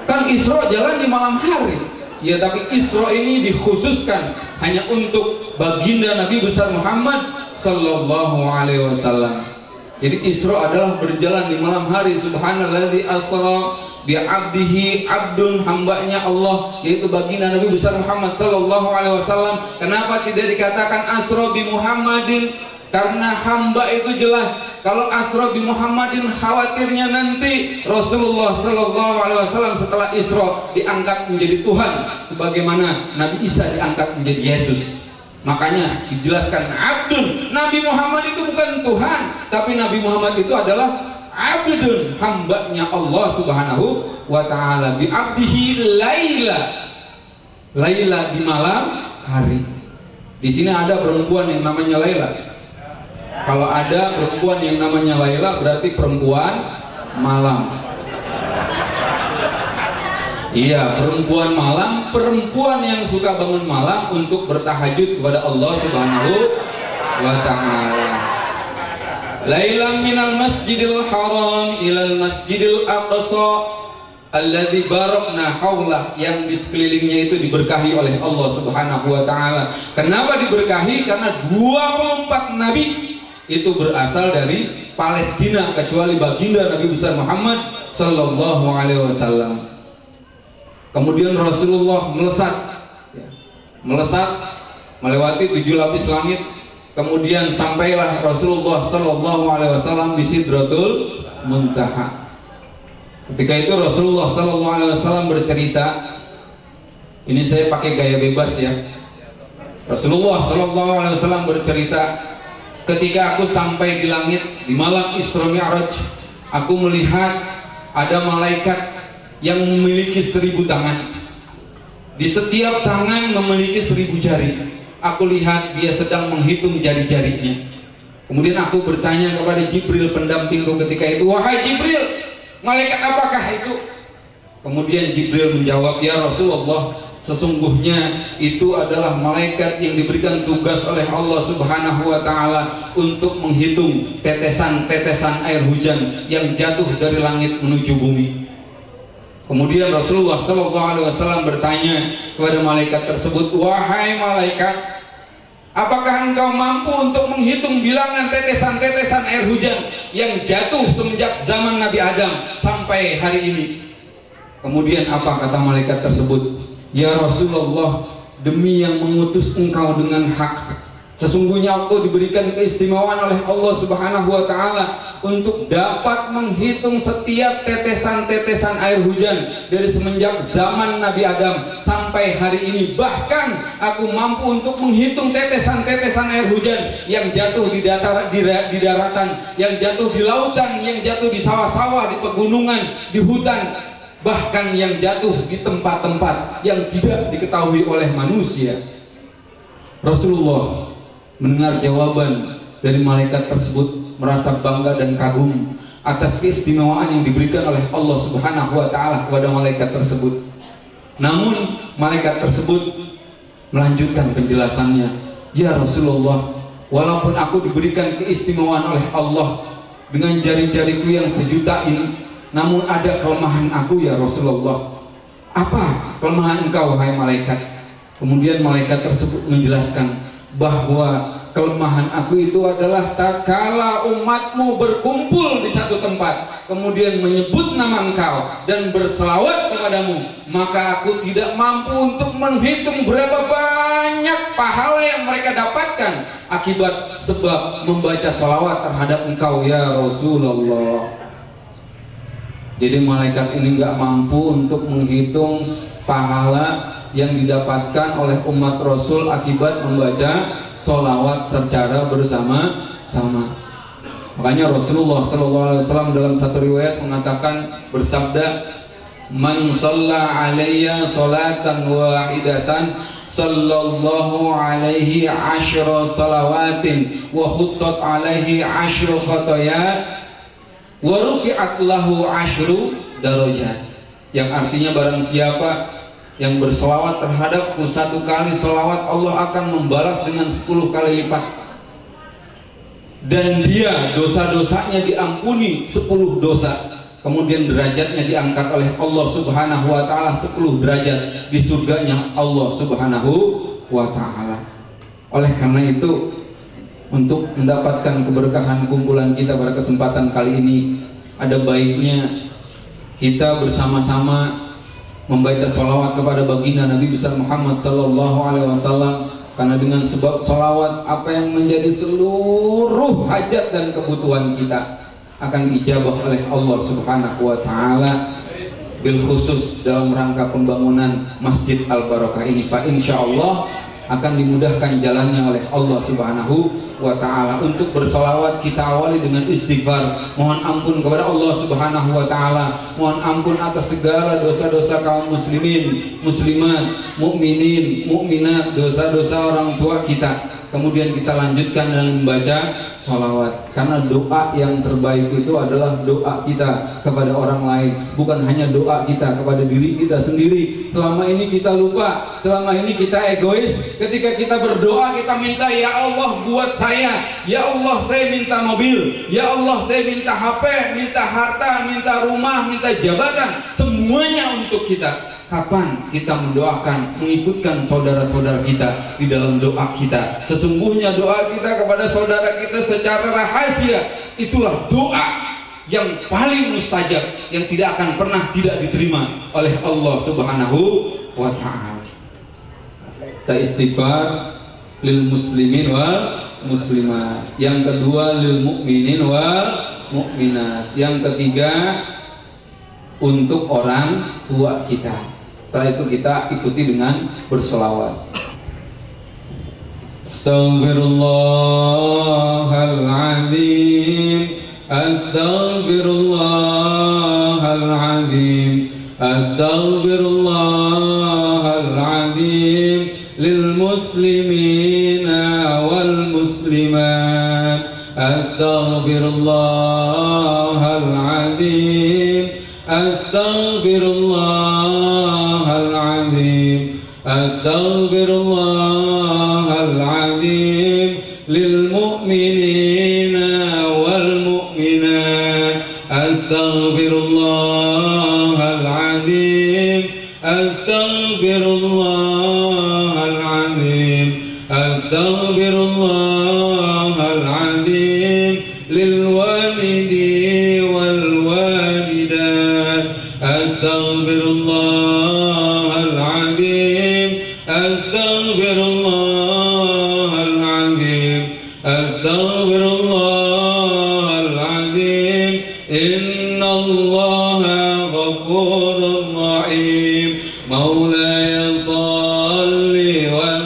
Kan isra jalan di malam hari. Ya, tapi isra ini dikhususkan hanya untuk baginda Nabi besar Muhammad sallallahu alaihi wasallam. Jadi Isra adalah berjalan di malam hari. Subhanalladzi asra bi abdihi, abdun, hambanya Allah, yaitu baginda Nabi besar Muhammad sallallahu alaihi wasallam. Kenapa tidak dikatakan asra bi Muhammadin? Karena hamba itu jelas. Kalau asra bi Muhammadin, khawatirnya nanti Rasulullah sallallahu alaihi wasallam setelah Isra diangkat menjadi Tuhan, sebagaimana Nabi Isa diangkat menjadi Yesus. Makanya dijelaskan abdun. Nabi Muhammad itu bukan Tuhan, tapi Nabi Muhammad itu adalah abdun, hambanya Allah Subhanahu wa Ta'ala. Bi abdihi laila. Laila di malam hari. Di sini ada perempuan yang namanya Laila. Kalau ada perempuan yang namanya Laila, berarti perempuan malam. Iya, perempuan malam, perempuan yang suka bangun malam untuk bertahajud kepada Allah Subhanahu wa Ta'ala. Lailan minal masjidil haram ilal masjidil aqsa alladzi barakna haulah, yang di sekelilingnya itu diberkahi oleh Allah Subhanahu wa Ta'ala. Kenapa diberkahi? Karena 24 nabi itu berasal dari Palestina, kecuali baginda Nabi besar Muhammad sallallahu alaihi wasallam. Kemudian Rasulullah melesat melewati 7 lapis langit. Kemudian sampailah Rasulullah sallallahu alaihi wasallam di Sidratul Muntaha. Ketika itu Rasulullah sallallahu alaihi wasallam bercerita, ini saya pakai gaya bebas ya. Rasulullah sallallahu alaihi wasallam bercerita, ketika aku sampai di langit di malam Isra Mi'raj, aku melihat ada malaikat yang memiliki 1000 tangan. Di setiap tangan memiliki 1000 jari. Aku lihat dia sedang menghitung jari-jarinya. Kemudian aku bertanya kepada Jibril, pendampingku ketika itu, wahai Jibril, malaikat apakah itu? Kemudian Jibril menjawab, ya Rasulullah, sesungguhnya itu adalah malaikat yang diberikan tugas oleh Allah Subhanahu wa Ta'ala untuk menghitung tetesan-tetesan air hujan yang jatuh dari langit menuju bumi. Kemudian Rasulullah SAW bertanya kepada malaikat tersebut, wahai malaikat, apakah engkau mampu untuk menghitung bilangan tetesan-tetesan air hujan yang jatuh semenjak zaman Nabi Adam sampai hari ini? Kemudian apa kata malaikat tersebut? Ya Rasulullah, demi yang mengutus engkau dengan hak, sesungguhnya aku diberikan keistimewaan oleh Allah Subhanahu wa Ta'ala untuk dapat menghitung setiap tetesan-tetesan air hujan dari semenjak zaman Nabi Adam sampai sampai hari ini. Bahkan aku mampu untuk menghitung tetesan-tetesan air hujan yang jatuh di daratan, yang jatuh di lautan, yang jatuh di sawah-sawah, di pegunungan, di hutan, bahkan yang jatuh di tempat-tempat yang tidak diketahui oleh manusia. Rasulullah mendengar jawaban dari malaikat tersebut, merasa bangga dan kagum atas keistimewaan yang diberikan oleh Allah Subhanahu wa Ta'ala kepada malaikat tersebut. Namun malaikat tersebut melanjutkan penjelasannya, ya Rasulullah, walaupun aku diberikan keistimewaan oleh Allah dengan jari-jariku yang sejuta ini, namun ada kelemahan aku ya Rasulullah. Apa kelemahan engkau wahai malaikat? Kemudian malaikat tersebut menjelaskan bahwa kelemahan aku itu adalah tatkala umatmu berkumpul di satu tempat, kemudian menyebut nama engkau dan berselawat kepadamu, maka aku tidak mampu untuk menghitung berapa banyak pahala yang mereka dapatkan akibat sebab membaca selawat terhadap engkau ya Rasulullah. Jadi malaikat ini nggak mampu untuk menghitung pahala yang didapatkan oleh umat Rasul akibat membaca sholawat secara bersama-sama. Makanya Rasulullah SAW dalam satu riwayat mengatakan, bersabda, man shalla alayya sholatan wahidatan sallallahu alaihi asyra salawatin wa khuttat alaihi asyru khatayat wa rufi'at lahu asyru darajat. Yang artinya barang siapa yang berselawat terhadapku satu kali selawat, Allah akan membalas dengan 10 kali lipat, dan dia dosa-dosanya diampuni 10 dosa, kemudian derajatnya diangkat oleh Allah Subhanahu wa Ta'ala 10 derajat di surganya Allah Subhanahu wa Ta'ala. Oleh karena itu, untuk mendapatkan keberkahan kumpulan kita pada kesempatan kali ini, ada baiknya kita bersama-sama membaca sholawat kepada baginda Nabi besar Muhammad sallallahu alaihi wasallam, karena dengan sebab sholawat apa yang menjadi seluruh hajat dan kebutuhan kita akan dijabah oleh Allah Subhanahu wa Ta'ala, bil khusus dalam rangka pembangunan Masjid Al-Barakah ini. Pak, insya Allah akan dimudahkan jalannya oleh Allah Subhanahu wa Ta'ala. Untuk bersolawat kita awali dengan istighfar, mohon ampun kepada Allah Subhanahu wa Ta'ala, mohon ampun atas segala dosa-dosa kaum muslimin, muslimat, mukminin, mukminat, dosa-dosa orang tua kita. Kemudian kita lanjutkan dengan membaca sholawat, karena doa yang terbaik itu adalah doa kita kepada orang lain, bukan hanya doa kita kepada diri kita sendiri. Selama ini kita lupa, selama ini kita egois. Ketika kita berdoa, kita minta, ya Allah buat saya, ya Allah saya minta mobil, ya Allah saya minta HP, minta harta, minta rumah, minta jabatan, semuanya untuk kita. Kapan kita mendoakan, mengikutkan saudara-saudara kita di dalam doa kita? Sesungguhnya doa kita kepada saudara kita secara rahasia, itulah doa yang paling mustajab, yang tidak akan pernah tidak diterima oleh Allah Subhanahu wa Ta'ala. Kita istighfar lil muslimin wal muslimat. Yang kedua lil mukminin wal mukminat. Yang ketiga untuk orang tua kita. Setelah itu kita ikuti dengan berselawat. Astaghfirullahaladzim, astaghfirullahaladzim, astaghfirullahaladzim, lil muslimina wal muslimat. Astaghfirullahaladzim, astaghfirullahaladzim, astaghfirullahaladzim, lil mu'minina wal mu'minat. Astaghfirullahaladzim, astaghfirullahaladzim, astaghfirullahaladzim, lil walidi wal walidat. Astaghfirullahaladzim, astaghfirullahaladzim, astaghfirullahaladzim. Innallaha ghafurur rahim. Maulaya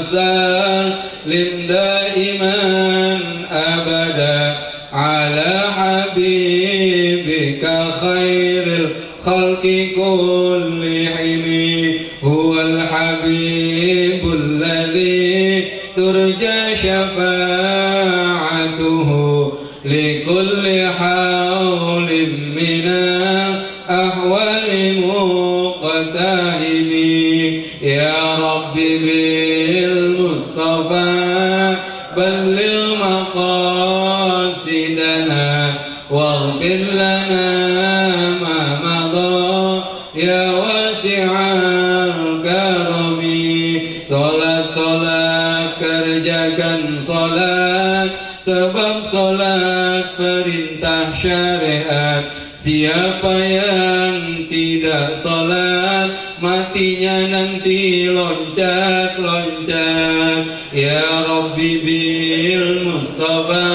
وسلم دائما أبدا على حبيبك خير الخلق كلهم هو الحبيب الذي ترجى شفاعته لكل حول من الأحوال مقتهم يا رب بالمصطفى بلغ مقاصدنا واغفر لنا ما مضى يا واسع الكرم Salat kerjakan salat sebab salat perintah syariat. Siapa yang tidak salat matinya nanti loncat-loncat. Ya Rabbi bil Mustafa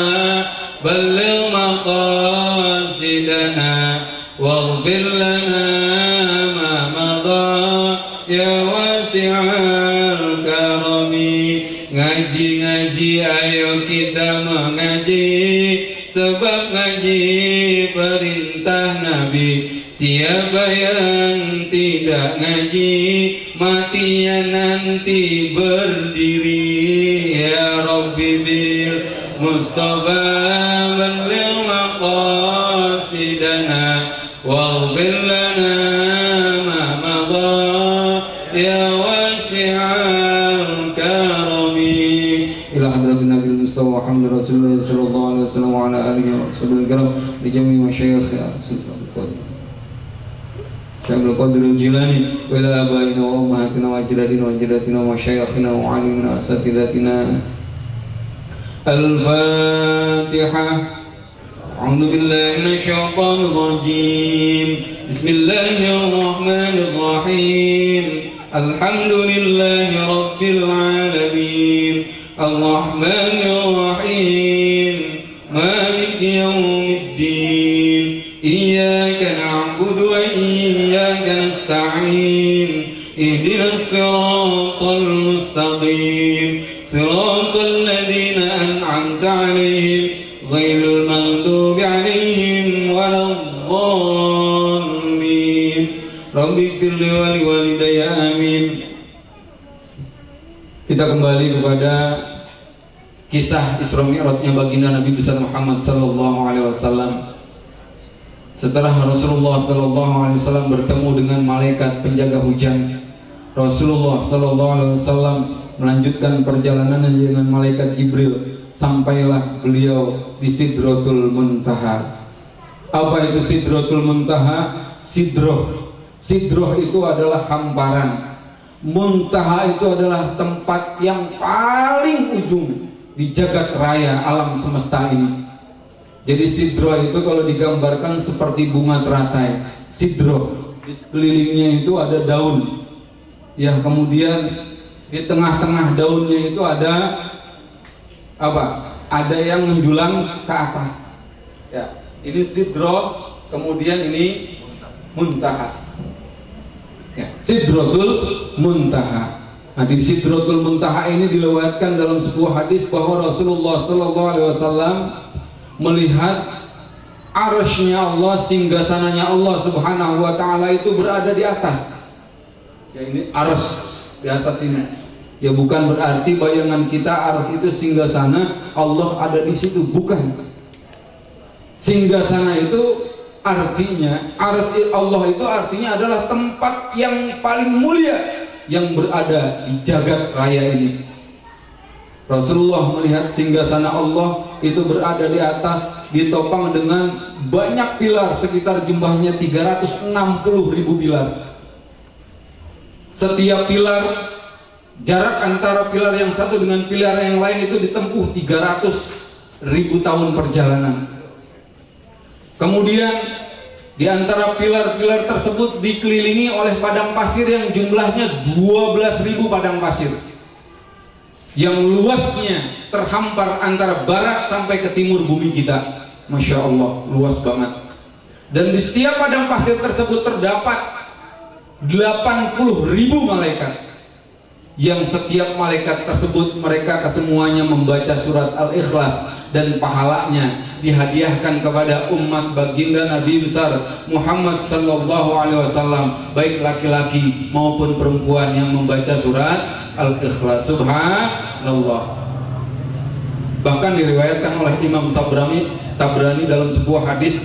balligh maqasidana waghfir lana ma madha ya wasi'al karami. Ngaji-ngaji ayo kita mengaji sebab ngaji perintah Nabi. Siapa yang tidak ngaji matinya nanti berdiri. Ya Rabbi bil Mustafa balligh maqasidana waghfir lana ma madha ya wasi'al karami. Ila hadratin Nabi Mustafa Muhammad Rasulullah sallallahu alaihi wasallam wa ala alihi wa sahbihi kiram li jami' masyayikh Syaikhul Qadir Al-Jilani wa ila abaina wa ummahatina wa ajdatina wa jaddatina wa masyayikhina wa alimina asatidatina. Al-Fatihah. A'udzu billahi minasy syaithanir rajim. Bismillahirrahmanir rahim. Alhamdulillahi rabbil alamin. Ar-Rahmanir Rahim. Maliki yaumiddin. Iyyaka na'budu wa iyyaka nasta'in. Ihdinas siratal mustaqim. Siratal ladzina an'amta 'alaihim ghairil maghdubi 'alaihim waladdallin. Rabbighfirli wa liwalidayya amin. Kita kembali kepada kisah Isra Mi'rajnya baginda Nabi besar Muhammad sallallahu alaihi wasallam. Setelah Rasulullah sallallahu alaihi wasallam bertemu dengan malaikat penjaga hujan, Rasulullah sallallahu alaihi wasallam melanjutkan perjalanannya dengan malaikat Jibril. Sampailah beliau di Sidratul Muntaha. Apa itu Sidratul Muntaha? Sidroh itu adalah hamparan. Muntaha itu adalah tempat yang paling ujung di jagat raya alam semesta ini. Jadi sidroh itu kalau digambarkan seperti bunga teratai. Sidroh di sekelilingnya itu ada daun. Ya, kemudian di tengah-tengah daunnya itu ada apa? Ada yang menjulang ke atas. Ya, ini sidroh, kemudian ini muntaha. Ya, Sidratul Muntaha. Nah, di Sidratul Muntaha ini dilewatkan dalam sebuah hadis bahwa Rasulullah sallallahu alaihi wasallam melihat arsy-Nya Allah, singgasananya Allah Subhanahu wa taala itu berada di atas. Ya, ini arsy di atas ini. Ya, bukan berarti bayangan kita arsy itu singgasana, Allah ada di situ, bukan. Singgasana itu artinya, arsy Allah itu artinya adalah tempat yang paling mulia yang berada di jagat raya ini. Rasulullah melihat singgasana Allah itu berada di atas, ditopang dengan banyak pilar, sekitar jumlahnya 360.000 pilar. Setiap pilar, jarak antara pilar yang satu dengan pilar yang lain itu ditempuh 300.000 tahun perjalanan. Kemudian di antara pilar-pilar tersebut dikelilingi oleh padang pasir yang jumlahnya 12.000 padang pasir, yang luasnya terhampar antara barat sampai ke timur bumi kita. Masya Allah, luas banget. Dan di setiap padang pasir tersebut terdapat 80.000 malaikat. yang setiap malaikat tersebut mereka kesemuanya membaca surat Al-Ikhlas, dan pahalanya dihadiahkan kepada umat baginda Nabi besar Muhammad sallallahu alaihi wasallam, baik laki-laki maupun perempuan yang membaca surat Al-Ikhlas. Subhanallah. Bahkan diriwayatkan oleh Imam Tabrani dalam sebuah hadis,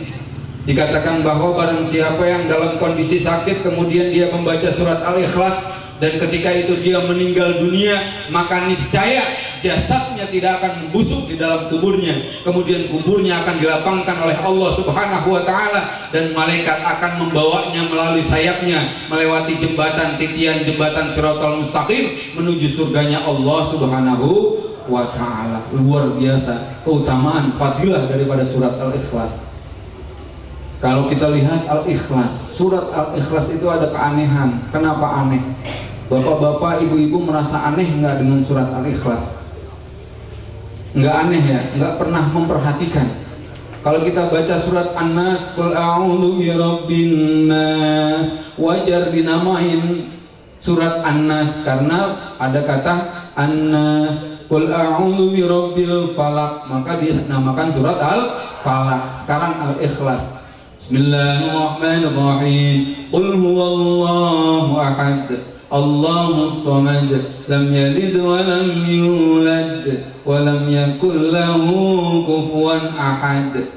dikatakan bahwa barang siapa yang dalam kondisi sakit kemudian dia membaca surat Al-Ikhlas, dan ketika itu dia meninggal dunia, maka niscaya jasadnya tidak akan membusuk di dalam kuburnya. Kemudian kuburnya akan dilapangkan oleh Allah Subhanahu wa Ta'ala, dan malaikat akan membawanya melalui sayapnya melewati jembatan titian, jembatan Shiratal Mustaqim, menuju surganya Allah Subhanahu wa Ta'ala. Luar biasa keutamaan fadilah daripada surat Al-Ikhlas. Kalau kita lihat Al-Ikhlas, surat Al-Ikhlas itu ada keanehan. Kenapa aneh? Bapak-bapak, ibu-ibu merasa aneh nggak dengan surat Al-Ikhlas? Nggak aneh ya? Nggak pernah memperhatikan. Kalau kita baca surat An-Nas, Qul a'udzu birabbin nas, wajar dinamain surat An-Nas karena ada kata An-Nas. Qul a'udzu birabbil falaq, maka dinamakan surat Al-Falaq. Sekarang Al-Ikhlas. Bismillahirrahmanirrahim. Qul huwallahu ahad, Allahus samad, lam yalid wa lam yulad wa lam yakul lahu kufuwan ahad.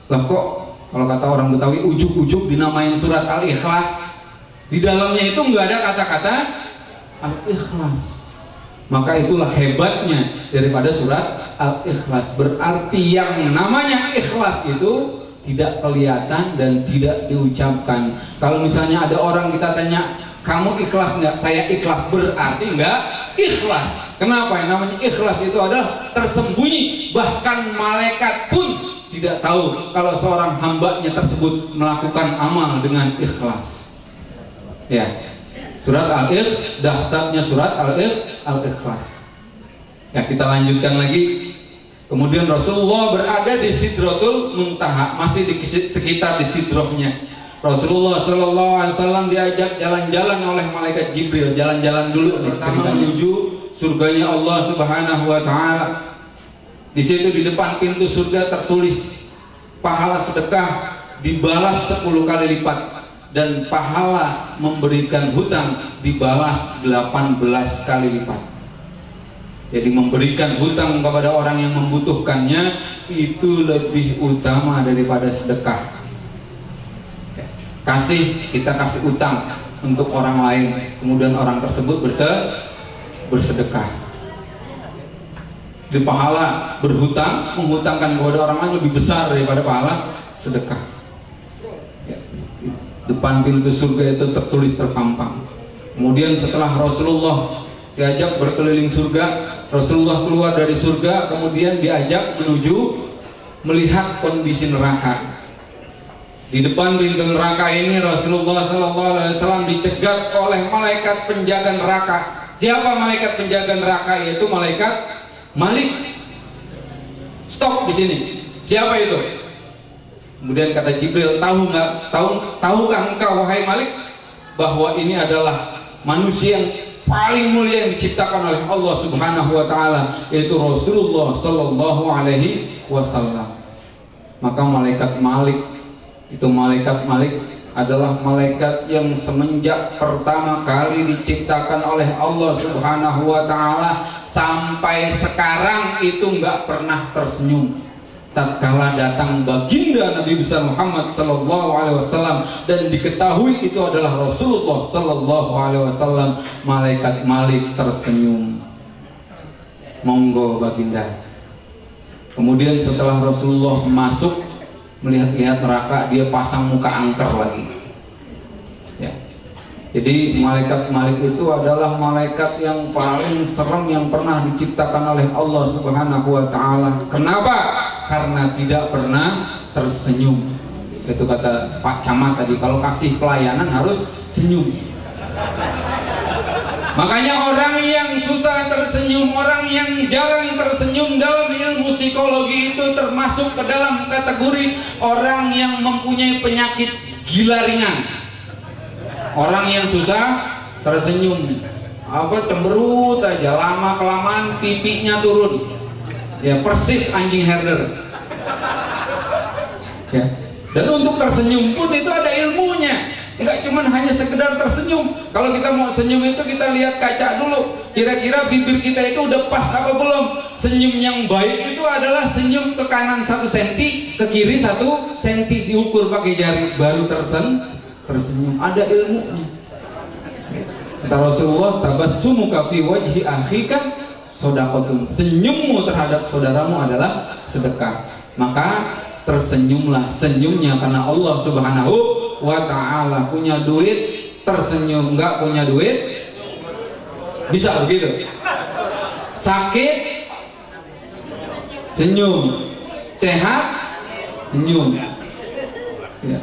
Lah kok kalau kata orang Betawi ujuk-ujuk dinamain surat Al-Ikhlas, di dalamnya itu nggak ada kata-kata Al-Ikhlas. Maka itulah hebatnya daripada surat Al-Ikhlas. Berarti yang namanya ikhlas itu tidak kelihatan dan tidak diucapkan. Kalau misalnya ada orang kita tanya, kamu ikhlas nggak? Saya ikhlas, berarti nggak ikhlas. Kenapa? Yang namanya ikhlas itu adalah tersembunyi. Bahkan malaikat pun tidak tahu kalau seorang hambanya tersebut melakukan amal dengan ikhlas. Ya, surat Al-Ikhlas, dahsyatnya surat Al-Ikhlas. Ya, kita lanjutkan lagi. Kemudian Rasulullah berada di Sidratul Muntaha, masih di sekitar di sidrohnya. Rasulullah Shallallahu Alaihi Wasallam diajak jalan-jalan oleh malaikat Jibril, jalan-jalan dulu pertama menuju surganya Allah Subhanahu Wa Taala. Di situ di depan pintu surga tertulis pahala sedekah dibalas 10 kali lipat, dan pahala memberikan hutang dibalas 18 kali lipat. Jadi memberikan hutang kepada orang yang membutuhkannya itu lebih utama daripada sedekah. Kita kasih utang untuk orang lain, kemudian orang tersebut bersedekah. Di pahala berhutang, menghutangkan kepada orang lain lebih besar daripada pahala sedekah. Ya. Depan pintu surga itu tertulis terpampang. Kemudian setelah Rasulullah diajak berkeliling surga, Rasulullah keluar dari surga, kemudian diajak menuju melihat kondisi neraka. Di depan pintu neraka ini Rasulullah SAW dicegat oleh malaikat penjaga neraka. Siapa malaikat penjaga neraka? Yaitu malaikat Malik. Stop di sini. Siapa itu? Kemudian kata Jibril, tahukah engkau wahai Malik bahwa ini adalah manusia yang paling mulia yang diciptakan oleh Allah Subhanahu Wa Taala, yaitu Rasulullah Sallallahu Alaihi Wasallam. Maka malaikat Malik adalah malaikat yang semenjak pertama kali diciptakan oleh Allah Subhanahu Wa Taala sampai sekarang itu nggak pernah tersenyum. Tatkala datang baginda Nabi besar Muhammad Sallallahu Alaihi Wasallam dan diketahui itu adalah Rasulullah Sallallahu Alaihi Wasallam, malaikat Malik tersenyum. Monggo baginda. Kemudian setelah Rasulullah masuk melihat-lihat neraka, dia pasang muka angker lagi. Ya. Jadi malaikat Malik itu adalah malaikat yang paling serem yang pernah diciptakan oleh Allah Subhanahu Wa Taala. Kenapa? Karena tidak pernah tersenyum. Itu kata Pak Camat tadi, kalau kasih pelayanan harus senyum. Makanya orang yang susah tersenyum, orang yang jarang tersenyum dalam ilmu psikologi itu termasuk ke dalam kategori orang yang mempunyai penyakit gila ringan. Orang yang susah tersenyum. cemberut aja, lama kelamaan pipinya turun. Ya, persis anjing herder. Ya. Dan untuk tersenyum pun itu ada ilmunya. Enggak cuma hanya sekedar tersenyum. Kalau kita mau senyum itu kita lihat kaca dulu. Kira-kira bibir kita itu udah pas apa belum? Senyum yang baik itu adalah senyum ke kanan 1 cm, ke kiri 1 cm, diukur pakai jari, baru tersenyum. Ada ilmunya. Kata Rasulullah, tabassumuka fi wajhi akhika shadaqatun. Senyummu terhadap saudaramu adalah sedekah. Maka tersenyumlah, senyumnya karena Allah Subhanahu wa ta'ala. Punya duit tersenyum, enggak punya duit bisa begitu. Sakit senyum, sehat senyum, ya.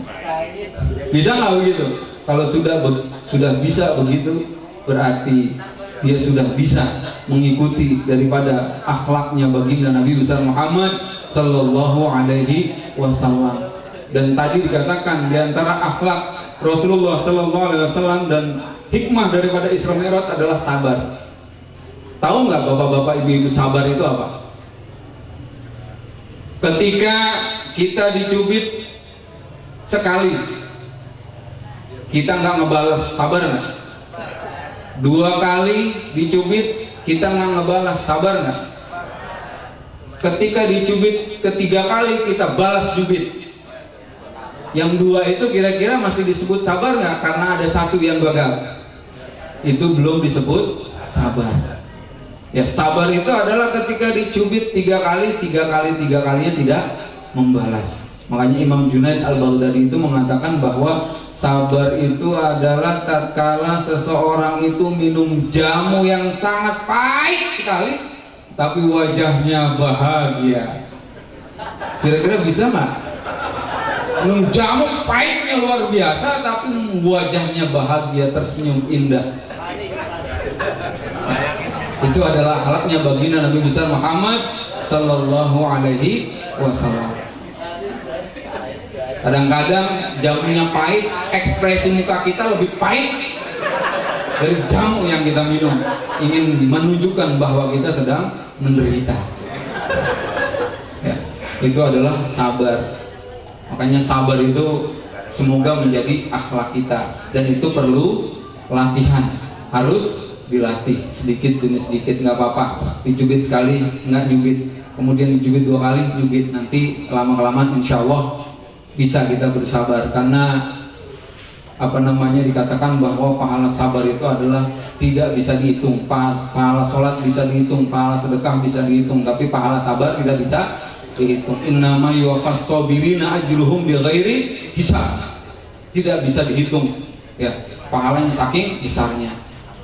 Bisa nggak begitu? Kalau sudah bisa begitu, berarti dia sudah bisa mengikuti daripada akhlaknya baginda Nabi besar Muhammad Sallallahu Alaihi Wasallam. Dan tadi dikatakan di antara akhlak Rasulullah Sallallahu Alaihi Wasallam dan hikmah daripada Isra Mi'raj adalah sabar. Tahu nggak bapak-bapak, ibu-ibu, sabar itu apa? Ketika kita dicubit sekali, kita nggak ngebalas, sabar nggak? 2 kali dicubit, kita nggak ngebalas, sabar nggak? Ketika dicubit ketiga kali, kita balas cubit. Yang 2 itu kira-kira masih disebut sabar nggak? Karena ada 1 yang gagal. Itu belum disebut sabar. Ya, sabar itu adalah ketika dicubit 3 kali, 3 kalinya tidak membalas. Makanya Imam Junaid Al-Baghdadi itu mengatakan bahwa sabar itu adalah tatkala seseorang itu minum jamu yang sangat pahit sekali, tapi wajahnya bahagia. Kira-kira bisa nggak? Minum jamu pahitnya luar biasa, tapi wajahnya bahagia, tersenyum indah. Itu adalah akhlaknya baginda Nabi besar Muhammad Sallallahu Alaihi Wasallam. Kadang-kadang jamunya pahit, ekspresi muka kita lebih pahit dari jamu yang kita minum. Ingin menunjukkan bahwa kita sedang menderita. Ya, itu adalah sabar. Makanya sabar itu semoga menjadi akhlak kita, dan itu perlu latihan, harus dilatih sedikit demi sedikit. Nggak apa-apa dicubit sekali nggak nyubit, kemudian dicubit 2 kali nyubit, nanti lama-kelamaan insya Allah bisa kita bersabar. Karena dikatakan bahwa pahala sabar itu adalah tidak bisa dihitung. Pahala sholat bisa dihitung, pahala sedekah bisa dihitung, tapi pahala sabar tidak bisa dihitung. Innama yuwaffas sabirina ajruhum bighairi hisab. Tidak bisa dihitung, ya, pahalanya saking besarnya.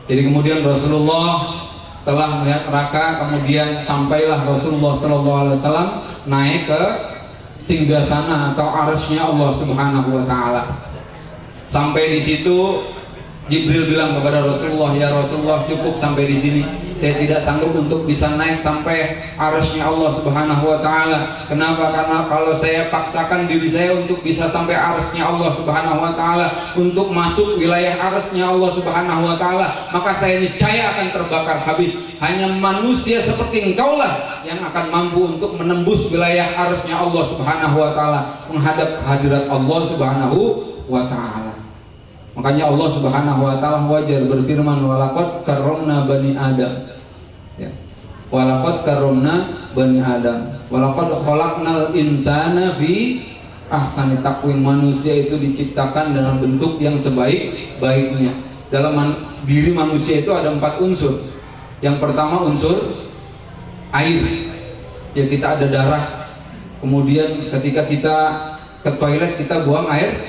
Jadi kemudian Rasulullah setelah melihat neraka, kemudian sampailah Rasulullah SAW naik ke singgasana atau arsy-Nya Allah Subhanahu wa taala. Sampai di situ Jibril bilang kepada Rasulullah, "Ya Rasulullah, cukup sampai di sini. Saya tidak sanggup untuk bisa naik sampai arsy-Nya Allah Subhanahu wa taala." Kenapa? Karena kalau saya paksakan diri saya untuk bisa sampai arsy-Nya Allah Subhanahu wa taala, untuk masuk wilayah arsy-Nya Allah Subhanahu wa taala, maka saya niscaya akan terbakar habis. Hanya manusia seperti engkaulah yang akan mampu untuk menembus wilayah arsy-Nya Allah Subhanahu wa taala, menghadap hadirat Allah Subhanahu wa taala. Makanya Allah Subhanahu wa taala wajar berfirman, walaqad karramna bani Adam. Ya. Walaqad karramna bani Adam. Walaqad khalaqnal insana fi ahsani taqwim. Manusia itu diciptakan dalam bentuk yang sebaik-baiknya. Dalam diri manusia itu ada 4 unsur. Yang pertama unsur air. Ya, kita ada darah. Kemudian ketika kita ke toilet kita buang air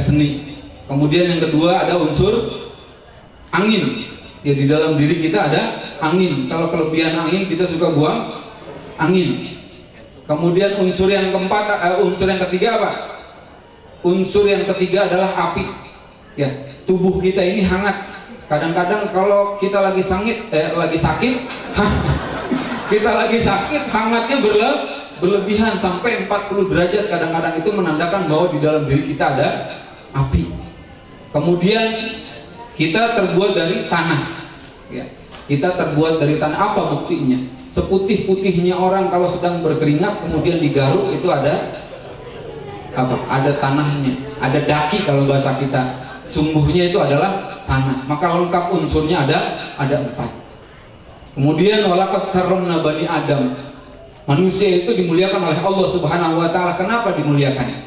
seni. Kemudian yang kedua ada unsur angin. Ya, di dalam diri kita ada angin. Kalau kelebihan angin kita suka buang angin. Kemudian unsur yang ketiga apa? Unsur yang ketiga adalah api. Ya, tubuh kita ini hangat. Kadang-kadang kalau kita lagi sakit, kita lagi sakit, hangatnya berlebihan sampai 40 derajat. Kadang-kadang itu menandakan bahwa di dalam diri kita ada api. Kemudian kita terbuat dari tanah. Ya. Kita terbuat dari tanah. Apa buktinya? Seputih-putihnya orang kalau sedang berkeringat kemudian digaruk itu ada apa? Ada tanahnya, ada daki kalau bahasa kita. Sumbuhnya itu adalah tanah. Maka lengkap unsurnya ada 4. Kemudian walaqad karramna bani Adam. Manusia itu dimuliakan oleh Allah Subhanahu wa taala. Kenapa dimuliakan?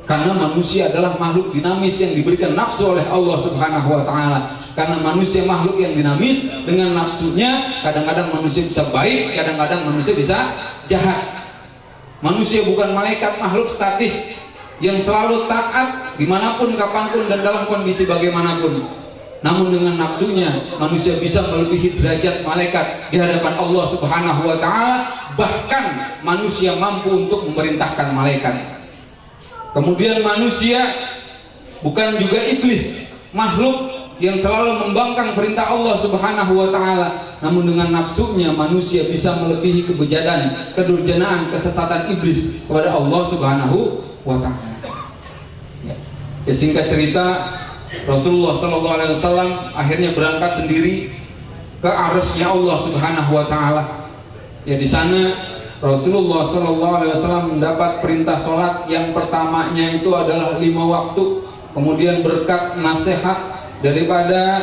Karena manusia adalah makhluk dinamis yang diberikan nafsu oleh Allah Subhanahu wa taala. Karena manusia makhluk yang dinamis, dengan nafsunya kadang-kadang manusia bisa baik, kadang-kadang manusia bisa jahat. Manusia bukan malaikat, makhluk statis yang selalu taat dimanapun, kapanpun, dan dalam kondisi bagaimanapun. Namun dengan nafsunya manusia bisa melebihi derajat malaikat di hadapan Allah Subhanahu wa taala. Bahkan manusia mampu untuk memerintahkan malaikat. Kemudian manusia bukan juga iblis, makhluk yang selalu membangkang perintah Allah Subhanahu wa taala. Namun dengan nafsunya manusia bisa melebihi kebejatan, kedurjanaan, kesesatan iblis kepada Allah Subhanahu wa taala. Ya, singkat cerita, Rasulullah sallallahu alaihi wasallam akhirnya berangkat sendiri ke arasnya Allah Subhanahu wa taala. Ya, di sana Rasulullah sallallahu alaihi wasallam mendapat perintah salat yang pertamanya itu adalah 5 waktu. Kemudian berkat nasihat daripada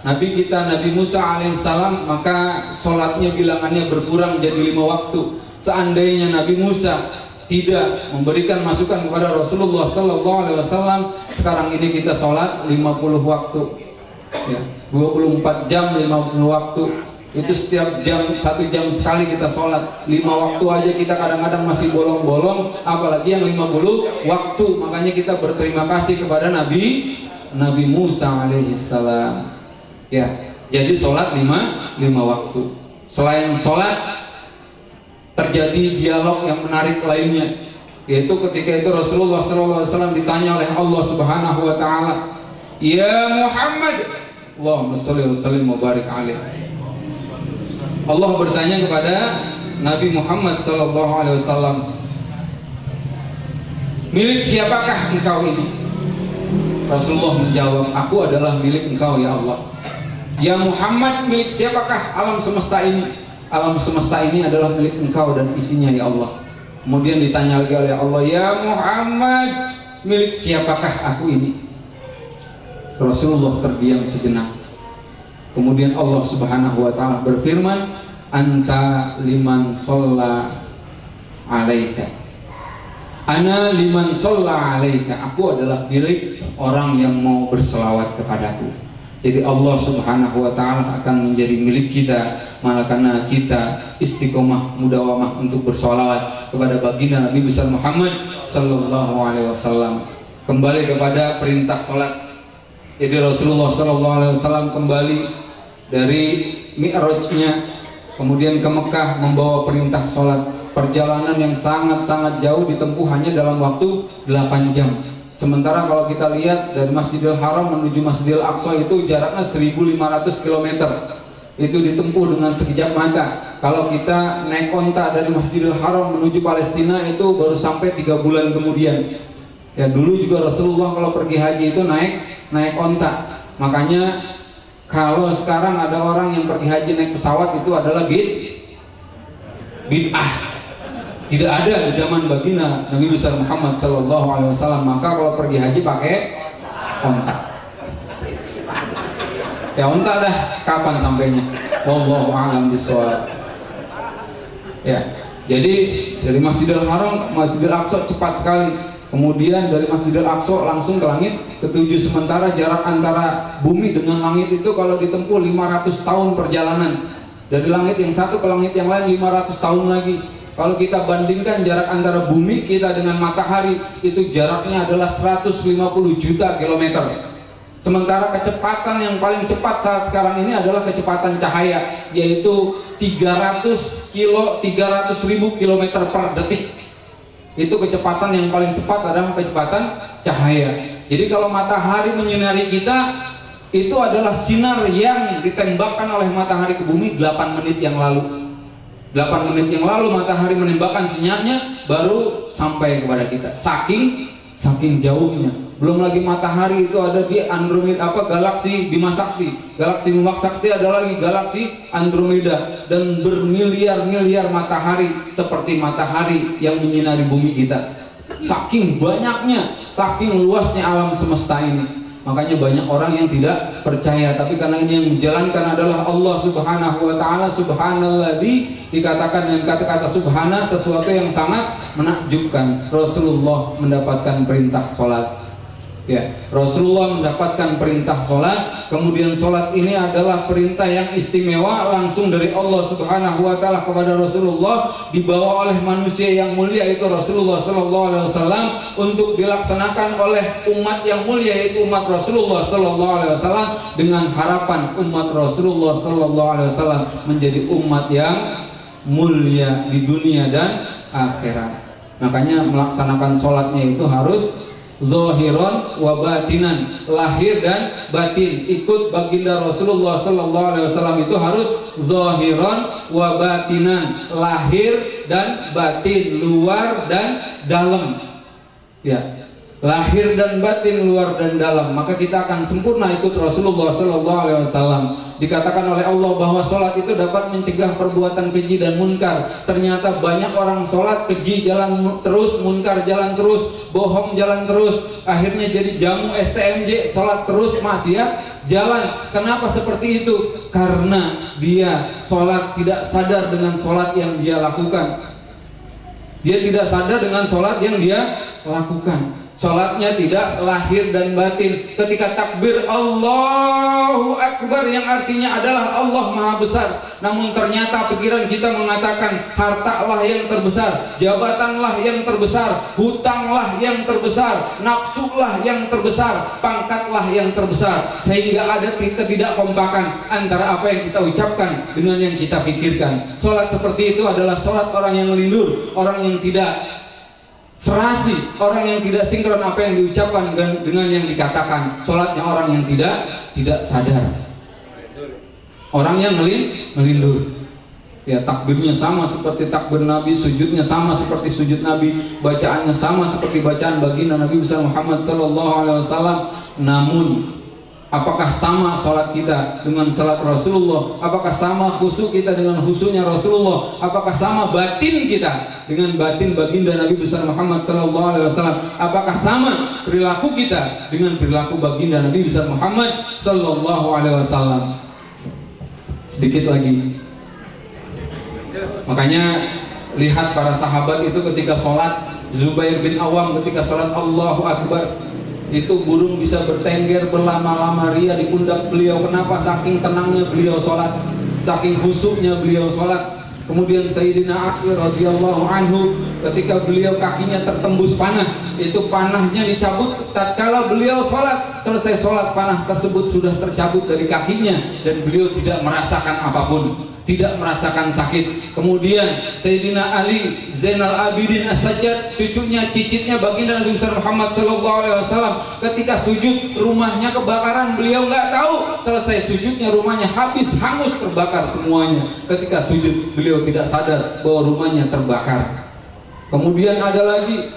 Nabi kita Nabi Musa alaihissalam, maka sholatnya bilangannya berkurang jadi 5 waktu. Seandainya Nabi Musa tidak memberikan masukan kepada Rasulullah sallallahu alaihi wasallam, sekarang ini kita sholat 50 waktu. Ya, 24 jam 50 waktu. Itu setiap jam 1 jam sekali kita sholat. 5 waktu aja kita kadang-kadang masih bolong-bolong, apalagi yang 50 waktu. Makanya kita berterima kasih kepada Nabi Musa alaihissalam. Ya, jadi sholat 5 waktu. Selain sholat terjadi dialog yang menarik lainnya, yaitu ketika itu Rasulullah SAW ditanya oleh Allah Subhanahu wa taala, "Ya Muhammad," Allahumma sholli wa sallim wa barik alaihi. Allah bertanya kepada Nabi Muhammad SAW, "Milik siapakah engkau ini?" Rasulullah menjawab, "Aku adalah milik engkau ya Allah." "Ya Muhammad, milik siapakah alam semesta ini?" "Alam semesta ini adalah milik engkau dan isinya ya Allah." Kemudian ditanya lagi oleh Allah, "Ya Muhammad, milik siapakah aku ini?" Rasulullah terdiam sejenak. Kemudian Allah Subhanahu wa taala berfirman, "Anta liman shalla alaika." Ana liman shalla alaika. Aku adalah milik orang yang mau berselawat kepadaku. Jadi Allah Subhanahu wa taala akan menjadi milik kita manakala kita istiqomah mudawamah untuk bersolawat kepada baginda Nabi besar Muhammad sallallahu alaihi wasallam. Kembali kepada perintah salat. Jadi Rasulullah sallallahu alaihi wasallam kembali dari Mi'rajnya, kemudian ke Mekah membawa perintah salat. Perjalanan yang sangat-sangat jauh ditempuh hanya dalam waktu 8 jam. Sementara kalau kita lihat dari Masjidil Haram menuju Masjidil Aqsa itu jaraknya 1500 km. Itu ditempuh dengan sekejap mata. Kalau kita naik onta dari Masjidil Haram menuju Palestina itu baru sampai 3 bulan kemudian. Ya, dulu juga Rasulullah kalau pergi haji itu naik onta. Makanya kalau sekarang ada orang yang pergi haji naik pesawat itu adalah bid'ah. Tidak ada di zaman baginda Nabi besar Muhammad sallallahu alaihi wasallam. Maka kalau pergi haji pakai onta. Ya onta dah, kapan sampainya? Wallahu a'lam bishawab. Ya, jadi dari Masjidil Haram ke Masjidil Aqsa cepat sekali. Kemudian dari Masjidil Aqsa langsung ke langit ketujuh. Sementara jarak antara bumi dengan langit itu kalau ditempuh 500 tahun perjalanan. Dari langit yang satu ke langit yang lain 500 tahun lagi. Kalau kita bandingkan jarak antara bumi kita dengan matahari, itu jaraknya adalah 150 juta kilometer. Sementara kecepatan yang paling cepat saat sekarang ini adalah kecepatan cahaya, yaitu 300.000 kilometer per detik. Itu kecepatan yang paling cepat adalah kecepatan cahaya. Jadi kalau matahari menyinari kita, itu adalah sinar yang ditembakkan oleh matahari ke bumi 8 menit yang lalu. 8 menit yang lalu matahari menembakkan sinyalnya baru sampai kepada kita. Saking jauhnya. belum lagi matahari itu ada di Andromeda, galaksi Bima Sakti. Galaksi Bima Sakti ada lagi galaksi Andromeda, dan bermiliar-miliar matahari seperti matahari yang menyinari bumi kita. Saking banyaknya, saking luasnya alam semesta ini. Makanya banyak orang yang tidak percaya, tapi karena ini yang menjalankan adalah Allah Subhanahu wa taala. Subhanalladzi dikatakan dengan kata-kata subhana, sesuatu yang sangat menakjubkan. Rasulullah mendapatkan perintah salat. Ya, Rasulullah mendapatkan perintah sholat. Kemudian sholat ini adalah perintah yang istimewa langsung dari Allah Subhanahu wa taala kepada Rasulullah, dibawa oleh manusia yang mulia itu Rasulullah sallallahu alaihi wasallam, untuk dilaksanakan oleh umat yang mulia yaitu umat Rasulullah sallallahu alaihi wasallam, dengan harapan umat Rasulullah sallallahu alaihi wasallam menjadi umat yang mulia di dunia dan akhirat. Makanya melaksanakan sholatnya itu harus zahiran wa batinan, lahir dan batin. Ikut baginda Rasulullah sallallahu alaihi wasallam itu harus zahiran wa batinan, lahir dan batin, luar dan dalam. Ya, lahir dan batin, luar dan dalam. Maka kita akan sempurna ikut Rasulullah sallallahu alaihi wasallam. Dikatakan oleh Allah bahwa sholat itu dapat mencegah perbuatan keji dan munkar. Ternyata banyak orang sholat, keji jalan terus, munkar jalan terus, bohong jalan terus, akhirnya jadi jamu STMJ, sholat terus, maksiat jalan. Kenapa seperti itu? Karena dia sholat tidak sadar dengan sholat yang dia lakukan. Dia tidak sadar dengan sholat yang dia lakukan. Sholatnya tidak lahir dan batin. Ketika takbir Allahu Akbar yang artinya adalah Allah Maha Besar, namun ternyata pikiran kita mengatakan hartalah yang terbesar, jabatanlah yang terbesar, hutanglah yang terbesar, nafsulah yang terbesar, pangkatlah yang terbesar, sehingga ada ketidakkompakan antara apa yang kita ucapkan dengan yang kita pikirkan. Sholat seperti itu adalah sholat orang yang lindur, orang yang tidak serasi, orang yang tidak sinkron apa yang diucapkan dengan yang dikatakan. Sholatnya orang yang tidak sadar, orang yang melindur. Ya, takbirnya sama seperti takbir Nabi, sujudnya sama seperti sujud Nabi, bacaannya sama seperti bacaan baginda Nabi besar Muhammad sallallahu alaihi wasallam. Namun apakah sama sholat kita dengan sholat Rasulullah? Apakah sama khusyuk kita dengan khusyuknya Rasulullah? Apakah sama batin kita dengan batin baginda Nabi besar Muhammad sallallahu alaihi wasallam? Apakah sama perilaku kita dengan perilaku baginda Nabi besar Muhammad sallallahu alaihi wasallam? Sedikit lagi. Makanya lihat para sahabat itu ketika sholat, Zubair bin Awam ketika sholat Allahu Akbar, itu burung bisa bertengger berlama-lama ria di pundak beliau. Kenapa? Saking tenangnya beliau sholat, saking khusyuknya beliau sholat. Kemudian Sayyidina Ali radhiyallahu anhu ketika beliau kakinya tertembus panah, itu panahnya dicabut tatkala beliau sholat. Selesai sholat, panah tersebut sudah tercabut dari kakinya dan beliau tidak merasakan apapun, tidak merasakan sakit. Kemudian Sayyidina Ali Zainal Abidin As-Sajjad, cucunya, cicitnya baginda Nabi besar Muhammad sallallahu alaihi wasallam, ketika sujud rumahnya kebakaran, beliau nggak tahu. Selesai sujudnya rumahnya habis, hangus, terbakar semuanya. Ketika sujud beliau tidak sadar bahwa rumahnya terbakar. Kemudian ada lagi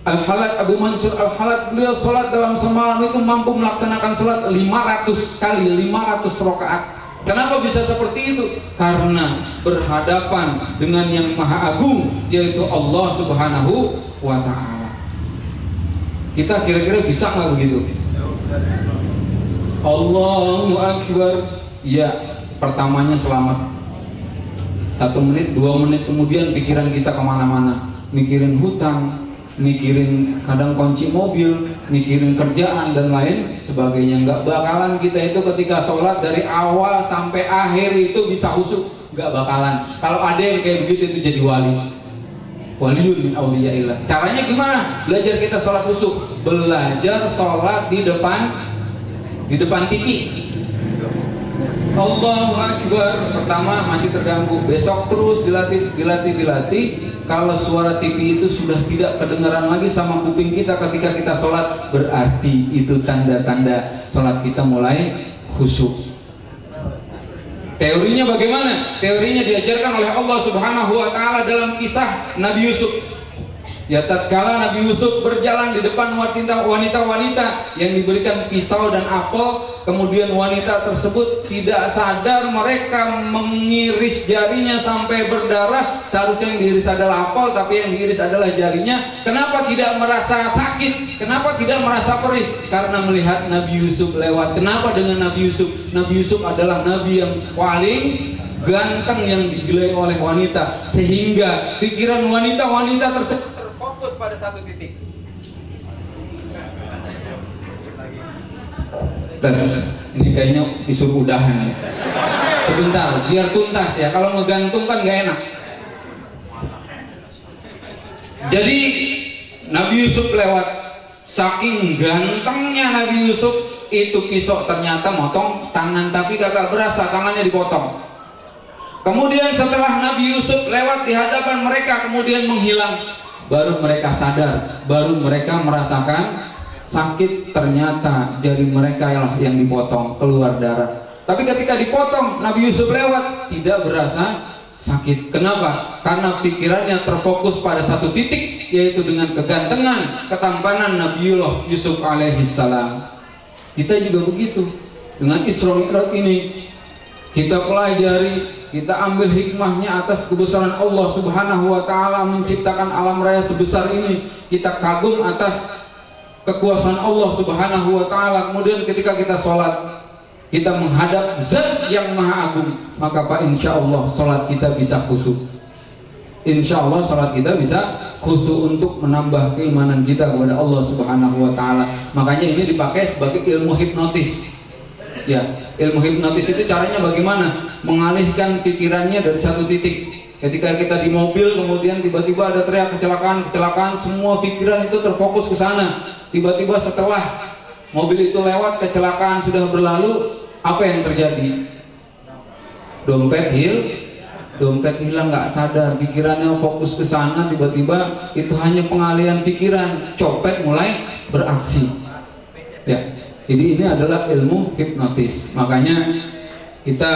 Al-Halat, Abu Mansur Al-Halat, beliau sholat dalam semalam itu mampu melaksanakan sholat 500 kali, 500 rakaat. Kenapa bisa seperti itu? Karena berhadapan dengan yang maha agung, yaitu Allah Subhanahu wa ta'ala. Kita kira-kira bisa nggak begitu? Allahu Akbar. Ya, pertamanya selamat 1 menit, 2 menit, kemudian pikiran kita kemana-mana, mikirin hutang, mikirin kadang kunci mobil, mikirin kerjaan dan lain sebagainya. Nggak bakalan kita itu ketika sholat dari awal sampai akhir itu bisa khusyuk, nggak bakalan. Kalau ada yang kayak begitu itu jadi waliun min auliyaillah. Caranya gimana? Belajar kita sholat khusyuk, belajar sholat di depan TV. Allahu Akbar, pertama masih terganggu, besok terus dilatih. Kalau suara TV itu sudah tidak kedengaran lagi sama kuping kita ketika kita sholat, berarti itu tanda-tanda sholat kita mulai khusyuk. Teorinya bagaimana? Teorinya diajarkan oleh Allah Subhanahu wa ta'ala dalam kisah Nabi Yusuf. Ya, tatkala Nabi Yusuf berjalan di depan wanita-wanita yang diberikan pisau dan apel, kemudian wanita tersebut tidak sadar mereka mengiris jarinya sampai berdarah. Seharusnya yang diiris adalah apel, tapi yang diiris adalah jarinya. Kenapa tidak merasa sakit? Kenapa tidak merasa perih? Karena melihat Nabi Yusuf lewat. Kenapa dengan Nabi Yusuf? Nabi Yusuf adalah Nabi yang paling ganteng yang digelai oleh wanita, sehingga pikiran wanita-wanita tersebut terfokus pada satu titik. Tes, ini kayaknya disuruh udahan ya. Sebentar, biar tuntas ya. Kalau ngegantung kan gak enak. Jadi Nabi Yusuf lewat, saking gantengnya Nabi Yusuf, itu pisau ternyata motong tangan, tapi kagak berasa tangannya dipotong. Kemudian setelah Nabi Yusuf lewat di hadapan mereka kemudian menghilang, baru mereka sadar, baru mereka merasakan sakit. Ternyata jari mereka yang dipotong, keluar darah. Tapi ketika dipotong Nabi Yusuf lewat, tidak berasa sakit. Kenapa? Karena pikirannya terfokus pada satu titik, yaitu dengan kegantengan, ketampanan Nabiullah Yusuf alaihissalam. Kita juga begitu. Dengan Isra Mi'raj ini kita pelajari, kita ambil hikmahnya atas kebesaran Allah Subhanahu wa ta'ala menciptakan alam raya sebesar ini. Kita kagum atas kekuasaan Allah Subhanahu wa ta'ala. Kemudian ketika kita sholat, kita menghadap Zat yang Maha Agung, maka Pak, insya Allah sholat kita bisa khusyuk. Insya Allah sholat kita bisa khusyuk untuk menambah keimanan kita kepada Allah Subhanahu wa ta'ala. Makanya ini dipakai sebagai ilmu hipnotis. Ya, ilmu hipnotis itu caranya bagaimana? Mengalihkan pikirannya dari satu titik. Ketika kita di mobil, kemudian tiba-tiba ada teriak kecelakaan, semua pikiran itu terfokus ke sana. Tiba-tiba setelah mobil itu lewat, kecelakaan sudah berlalu, apa yang terjadi? Dompet hilang, nggak sadar, pikirannya fokus ke sana, tiba-tiba itu hanya pengalihan pikiran, copet mulai beraksi. Ya. Jadi ini adalah ilmu hipnotis. Makanya kita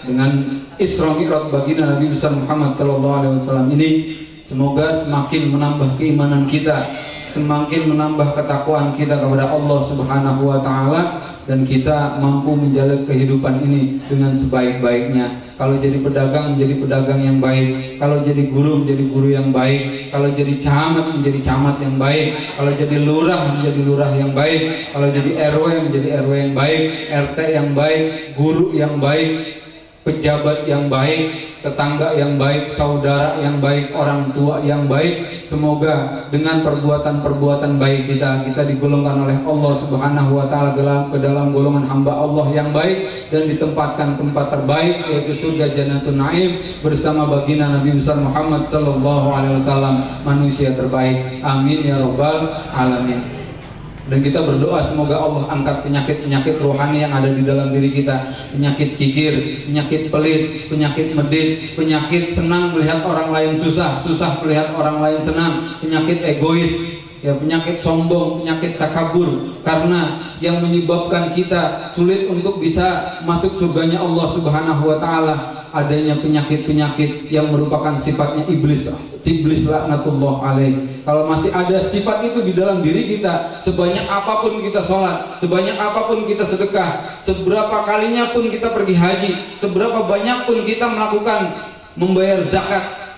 dengan Isra Mi'raj baginda Nabi besar Muhammad SAW ini semoga semakin menambah keimanan kita, semakin menambah ketakwaan kita kepada Allah Subhanahu wa ta'ala, dan kita mampu menjalani kehidupan ini dengan sebaik-baiknya. Kalau jadi pedagang, menjadi pedagang yang baik. Kalau jadi guru, menjadi guru yang baik. Kalau jadi camat, menjadi camat yang baik. Kalau jadi lurah, menjadi lurah yang baik. Kalau jadi RW, menjadi RW yang baik. RT yang baik, guru yang baik, pejabat yang baik, tetangga yang baik, saudara yang baik, orang tua yang baik. Semoga dengan perbuatan-perbuatan baik kita digolongkan oleh Allah Subhanahu wa ta'ala ke dalam golongan hamba Allah yang baik, dan ditempatkan tempat terbaik, yaitu surga Jannatul Naim bersama baginda Nabi besar Muhammad sallallahu alaihi wasallam, manusia terbaik. Amin ya rabbal alamin. Dan kita berdoa semoga Allah angkat penyakit-penyakit rohani yang ada di dalam diri kita. Penyakit kikir, penyakit pelit, penyakit medit, penyakit senang melihat orang lain susah, susah melihat orang lain senang, penyakit egois, ya, penyakit sombong, penyakit takabur. Karena yang menyebabkan kita sulit untuk bisa masuk surganya Allah Subhanahu wa ta'ala adanya penyakit-penyakit yang merupakan sifatnya iblis laknatullah alaih. Kalau masih ada sifat itu di dalam diri kita, sebanyak apapun kita sholat, sebanyak apapun kita sedekah, seberapa kalinya pun kita pergi haji, seberapa banyak pun kita melakukan membayar zakat,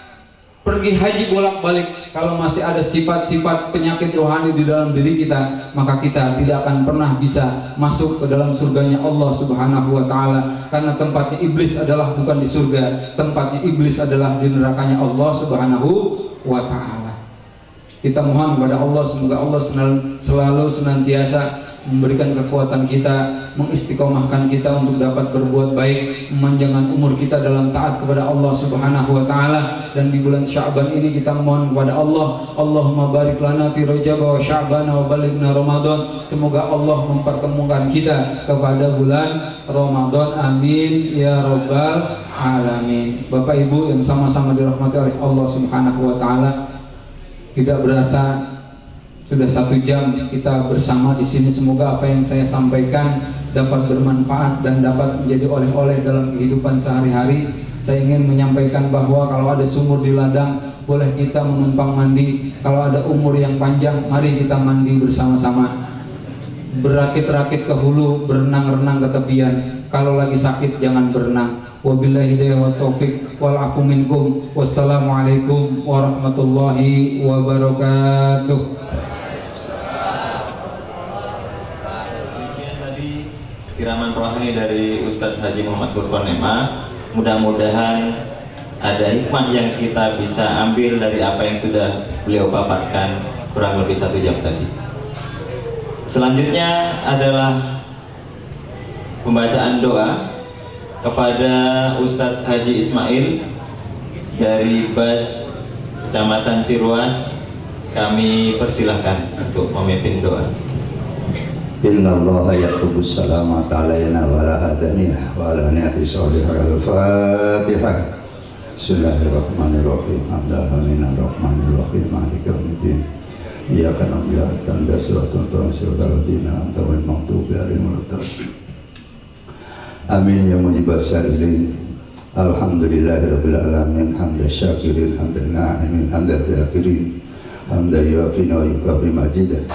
pergi haji bolak-balik, kalau masih ada sifat-sifat penyakit rohani di dalam diri kita, maka kita tidak akan pernah bisa masuk ke dalam surganya Allah Subhanahu wa ta'ala. Karena tempatnya iblis adalah bukan di surga, tempatnya iblis adalah di nerakanya Allah Subhanahu wa ta'ala. Kita mohon kepada Allah, semoga Allah selalu senantiasa memberikan kekuatan kita, mengistiqomahkan kita untuk dapat berbuat baik, memanjangkan umur kita dalam taat kepada Allah Subhanahu wa ta'ala. Dan di bulan Sya'ban ini kita mohon kepada Allah, Allahumma barik lana fi Rajab wa Sya'ban wa balighna Ramadan. Semoga Allah mempertemukan kita kepada bulan Ramadan, amin ya rabbal alamin. Bapak Ibu yang sama-sama dirahmati oleh Allah Subhanahu wa ta'ala, tidak berasa sudah 1 jam kita bersama di sini. Semoga apa yang saya sampaikan dapat bermanfaat dan dapat menjadi oleh-oleh dalam kehidupan sehari-hari. Saya ingin menyampaikan bahwa kalau ada sumur di ladang, boleh kita menumpang mandi. Kalau ada umur yang panjang, mari kita mandi bersama-sama. Berakit-rakit ke hulu, berenang-renang ke tepian. Kalau lagi sakit jangan berenang. Wabillahi hidayah wa taufiq wal afu minkum. Wassalamualaikum warahmatullahi wabarakatuh. Tadi kiraman rohani dari Ustadz Haji Muhammad Burkon Ema. Mudah-mudahan ada hikmah yang kita bisa ambil dari apa yang sudah beliau paparkan kurang lebih 1 jam tadi. Selanjutnya adalah pembacaan doa kepada Ustadz Haji Ismail dari Bas Kecamatan Ciruas. Kami persilahkan untuk memimpin doa. Inna Allah yaktubus salamat alayna wa ala hadaniyah wa ala niyati salihah. Al-Fatihah. Bismillahirrahmanirrahim. Alhamdulillahirrahmanirrahim. Maliki yaumiddin. Iyyaka na'budu wa iyyaka nasta'in. Shiratal ladzina an'amta 'alaihim ghairil maghdubi 'alaihim waladdallin. Amin ya mujibas salihin. Alhamdulillahirabbil alamin. Hamdan syakirin, hamdan na'imin, hamdan dzakirin, hamdan yu'afina wa yukafi majidah.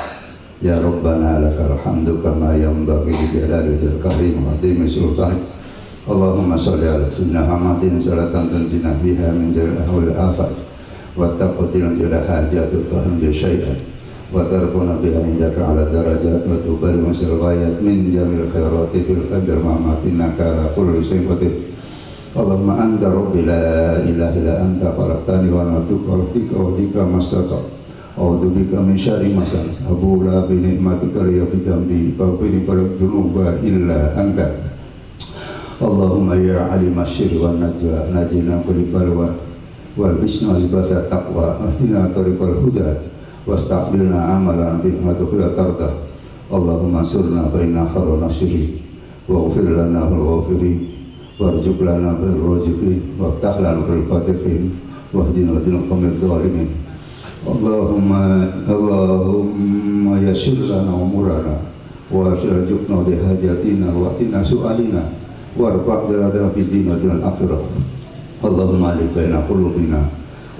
Ya Rabbana lakal hamdu kama yanbaghi li jalali wajhil karim wa 'azimi sultanik. Allahumma shalli ala sayyidina Muhammadin salatan tunjina biha min jalil ahwal afat wa taqdil ila hajatu tahum bi syai'an wa tarfuna biha indaka ala darajat wa tubari masil ghayat min jamil khairati fil qadr ma'amatinaka ala kulli syai'in qadir. Allahumma anta rabbi la ilaha illa anta khalaqtani wa ana abduka wa bika mastata a'udzu bika min syarri ma sana'tu abu la bi ni'matika ya bi dambi faghfir li dhunuba illa anta. Allahumma ya alim asyir wa najina kulli balwa wal bisna libasa taqwa ahdina tariqal huda wastaqbilna amalan bi madkhil tarda. Allahumma surna baina khairun nasiri waghfir lana wal ghafirin warzuq lana bil raziqin waftah lana bil fatihin wahdina bil qawmil zalimin. Allahumma yassir lana umurana wa asrajukna bi hajatina wa atina su'alina warfa' darajatana fid dunya wal akhirah. Allahumma alif baina qulubina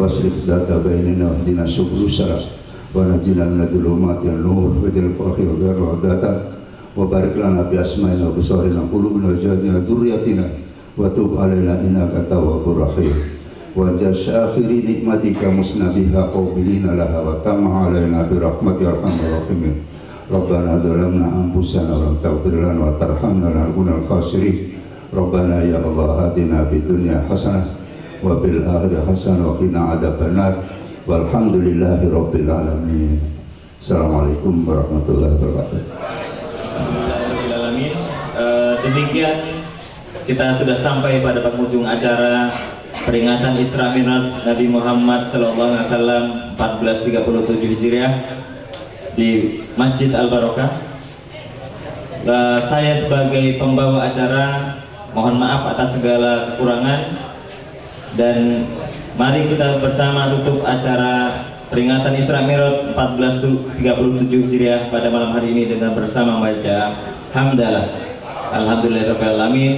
waslih dzata bainana wahdina subul salam wa najina min adh-dhulumati an-nur waj'al akhir da'wana wa barik lana bi asma'ina wa absarina qulubina waj'alna dzurriyyatina wa tub 'alaina innaka tawwabur rahim wa jazaa akhiri nikmatika musnabiha qawbilina laha wa tamma 'alaina bi rahmatika arhamar rahimin. Rabbana zalamna anfusana wa lam taghfir lana wa tarhamna lanakunanna khasirin. Rabbana ya Allah atina fid dunya hasanah wa fil akhirati hasanah wa qina adzabannar. Walhamdulillahi rabbil alamin. Assalamualaikum warahmatullahi wabarakatuh. Alhamdulillahirabbil alamin. Demikian kita sudah sampai pada penghujung acara peringatan Isra Mi'raj Nabi Muhammad sallallahu alaihi wasallam 1437 Hijriah di Masjid Al-Barokah. Saya sebagai pembawa acara mohon maaf atas segala kekurangan, dan mari kita bersama tutup acara peringatan Isra Mi'raj 1437 Hijriah pada malam hari ini dengan bersama membaca hamdalah. Alhamdulillahirabbil alamin.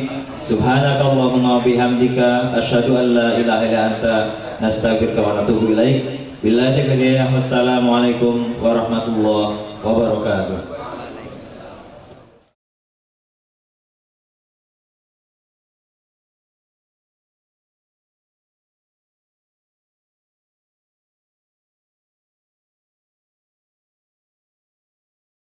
Subhanakallahumma wa bihamdika asyhadu an la ilaha illa anta nastaghfiruka wa natubu ilaik. Billahi taufiq. Wassalamualaikum warahmatullahi wabarakatuh.